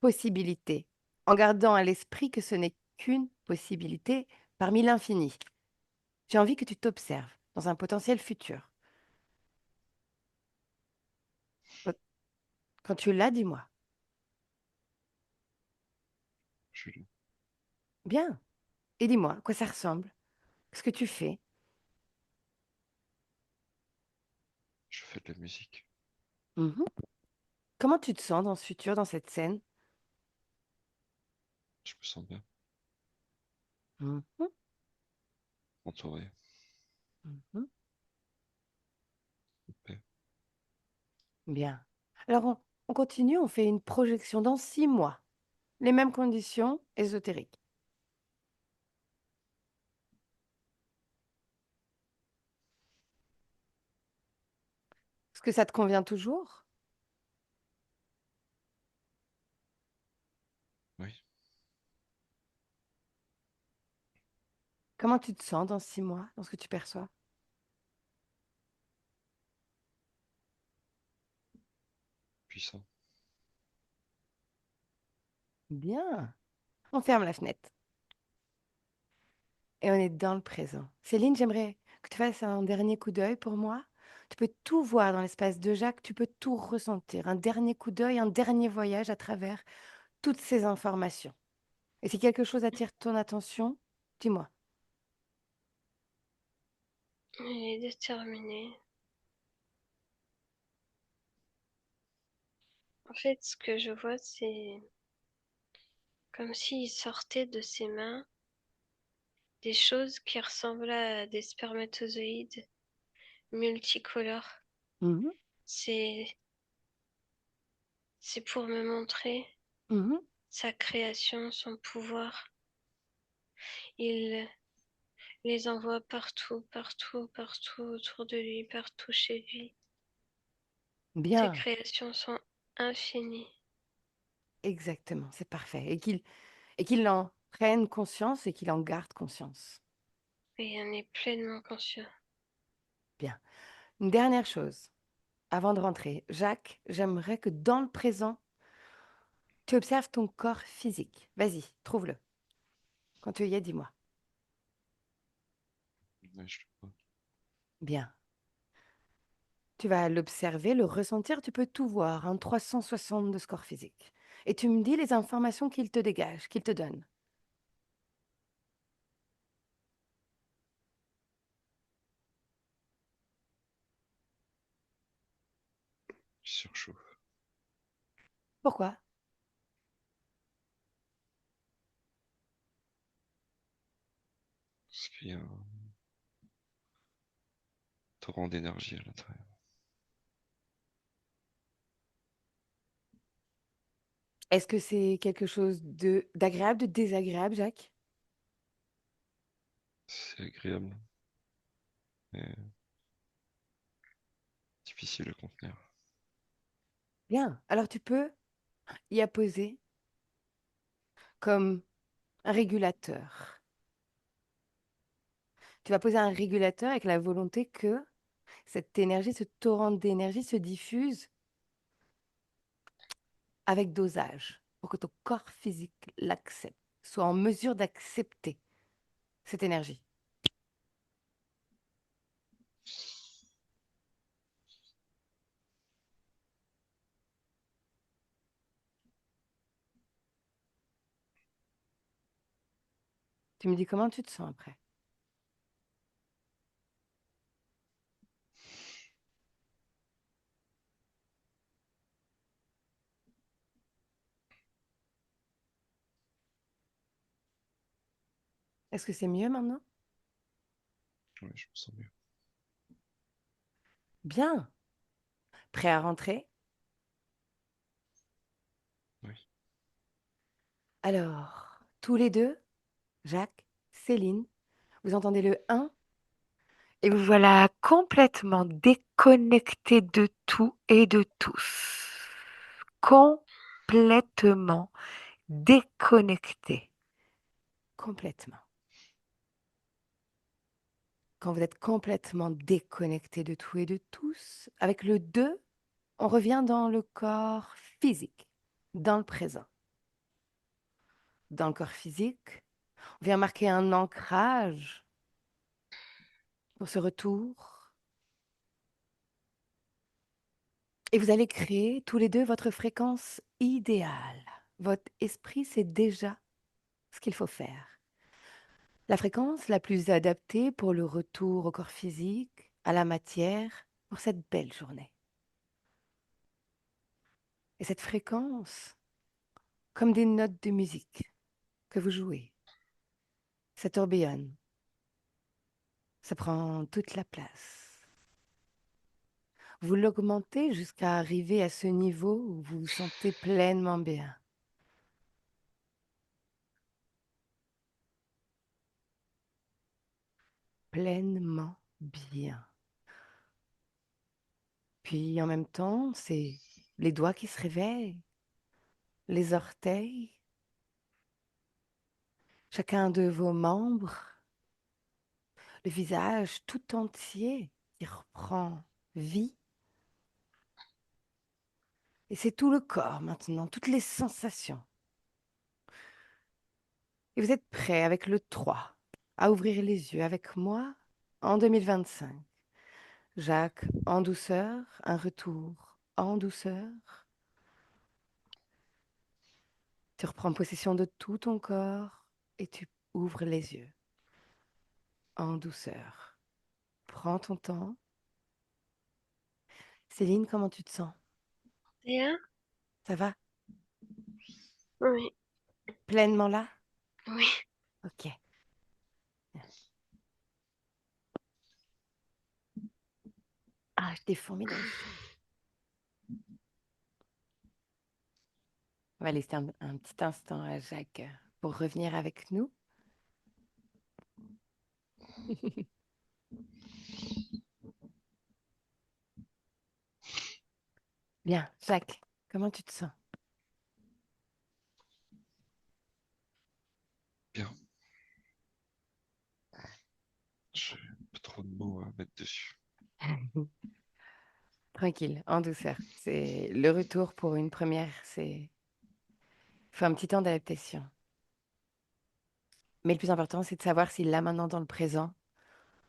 possibilités, en gardant à l'esprit que ce n'est qu'une possibilité parmi l'infini. J'ai envie que tu t'observes dans un potentiel futur. Quand tu l'as, dis-moi. Je, Bien. Et dis-moi, à quoi ça ressemble? Ce que tu fais? je fais de la musique. Mhm. Comment tu te sens dans ce futur, dans cette scène? Je me sens bien, Mhm. entouré, Mhm. en paix. Bien. Alors, on continue, on fait une projection dans 6 mois. Les mêmes conditions ésotériques. Est-ce que ça te convient toujours? Oui, Comment tu te sens dans 6 mois, dans ce que tu perçois? puissant. Bien. On ferme la fenêtre et on est dans le présent. Céline, j'aimerais que tu fasses un dernier coup d'œil pour moi. Tu peux tout voir dans l'espace de Jacques, tu peux tout ressentir. Un dernier coup d'œil, un dernier voyage à travers toutes ces informations. Et si quelque chose attire ton attention, dis-moi. Il est déterminé. En fait, ce que je vois, c'est comme s'il sortait de ses mains des choses qui ressemblaient à des spermatozoïdes multicolores. Mhm, C'est, c'est pour me montrer mhm. sa création, son pouvoir. Il les envoie partout, partout, partout autour de lui, partout chez lui. Ses Bien, créations sont infinies. exactement, c'est parfait. Et qu'il en prenne conscience et qu'il en garde conscience. Et il en est pleinement conscient. Bien. Une dernière chose, avant de rentrer. Jacques, j'aimerais que dans le présent, tu observes ton corps physique. Vas-y, trouve-le. Quand tu y es, dis-moi. Ouais, je sais pas. Bien. Tu vas l'observer, le ressentir, tu peux tout voir, un 360 de score physique. Et tu me dis les informations qu'il te dégage, qu'il te donne. Je surchauffe. Pourquoi? Parce qu'il y a un torrent d'énergie à l'intérieur. Est-ce que c'est quelque chose de d'agréable, de désagréable, Jacques? C'est agréable, mais difficile à contenir. Bien. Alors tu peux y apposer comme un régulateur. Tu vas poser un régulateur avec la volonté que cette énergie, ce torrent d'énergie se diffuse avec dosage pour que ton corps physique l'accepte, soit en mesure d'accepter cette énergie. Tu me dis comment tu te sens après. Est-ce que c'est mieux maintenant? Ouais, je me sens mieux. Bien. Prêt à rentrer? Oui. Alors, tous les deux, Jacques, Céline, vous entendez le 1 et vous voilà complètement déconnectés de tout et de tous. Complètement déconnectés. Complètement. Quand vous êtes complètement déconnecté de tout et de tous, avec le 2, on revient dans le corps physique, dans le présent. Dans le corps physique, on vient marquer un ancrage pour ce retour. Et vous allez créer tous les deux votre fréquence idéale. Votre esprit sait déjà ce qu'il faut faire. La fréquence la plus adaptée pour le retour au corps physique, à la matière, pour cette belle journée. Et cette fréquence, comme des notes de musique que vous jouez, ça tourbillonne, ça prend toute la place. Vous l'augmentez jusqu'à arriver à ce niveau où vous vous sentez pleinement bien. Pleinement bien. Puis en même temps, c'est les doigts qui se réveillent, les orteils, chacun de vos membres, le visage tout entier qui reprend vie. Et c'est tout le corps maintenant, toutes les sensations. Et vous êtes prêts avec le 3 à ouvrir les yeux avec moi en 2025. Jacques, en douceur, un retour en douceur. Tu reprends possession de tout ton corps et tu ouvres les yeux en douceur. Prends ton temps. Céline, comment tu te sens? Bien? Ça va? Oui, Pleinement là? oui. Ok. Ah, j'ai des fourmis dans les cheveux. On va laisser un petit instant à Jacques pour revenir avec nous. Bien, Jacques, comment tu te sens? Bien. J'ai pas trop de mots à mettre dessus. Tranquille, en douceur. C'est le retour pour une première, faut un petit temps d'adaptation. Mais le plus important, c'est de savoir si là, maintenant, dans le présent,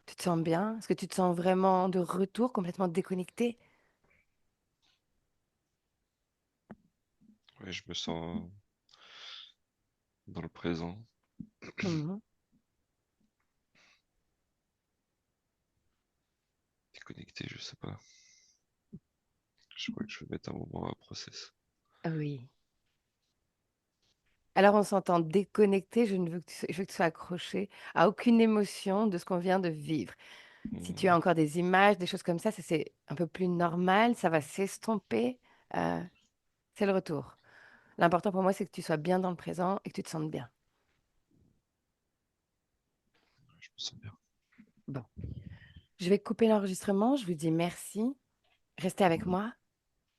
tu te sens bien. Est-ce que tu te sens vraiment de retour, complètement déconnecté? Ouais, je me sens dans le présent, Mhm. déconnecté, je sais pas. Je crois que je vais mettre un moment à process. Oui. Alors, on s'entend déconnecté. Je ne veux que je veux que tu sois accroché à aucune émotion de ce qu'on vient de vivre. Si tu as Hmm. encore des images, des choses comme ça, c'est un peu plus normal. Ça va s'estomper. Euh, c'est le retour. L'important pour moi, c'est que tu sois bien dans le présent et que tu te sentes bien. Je me sens bien. Bon. Je vais couper l'enregistrement. Je vous dis merci. Restez avec moi.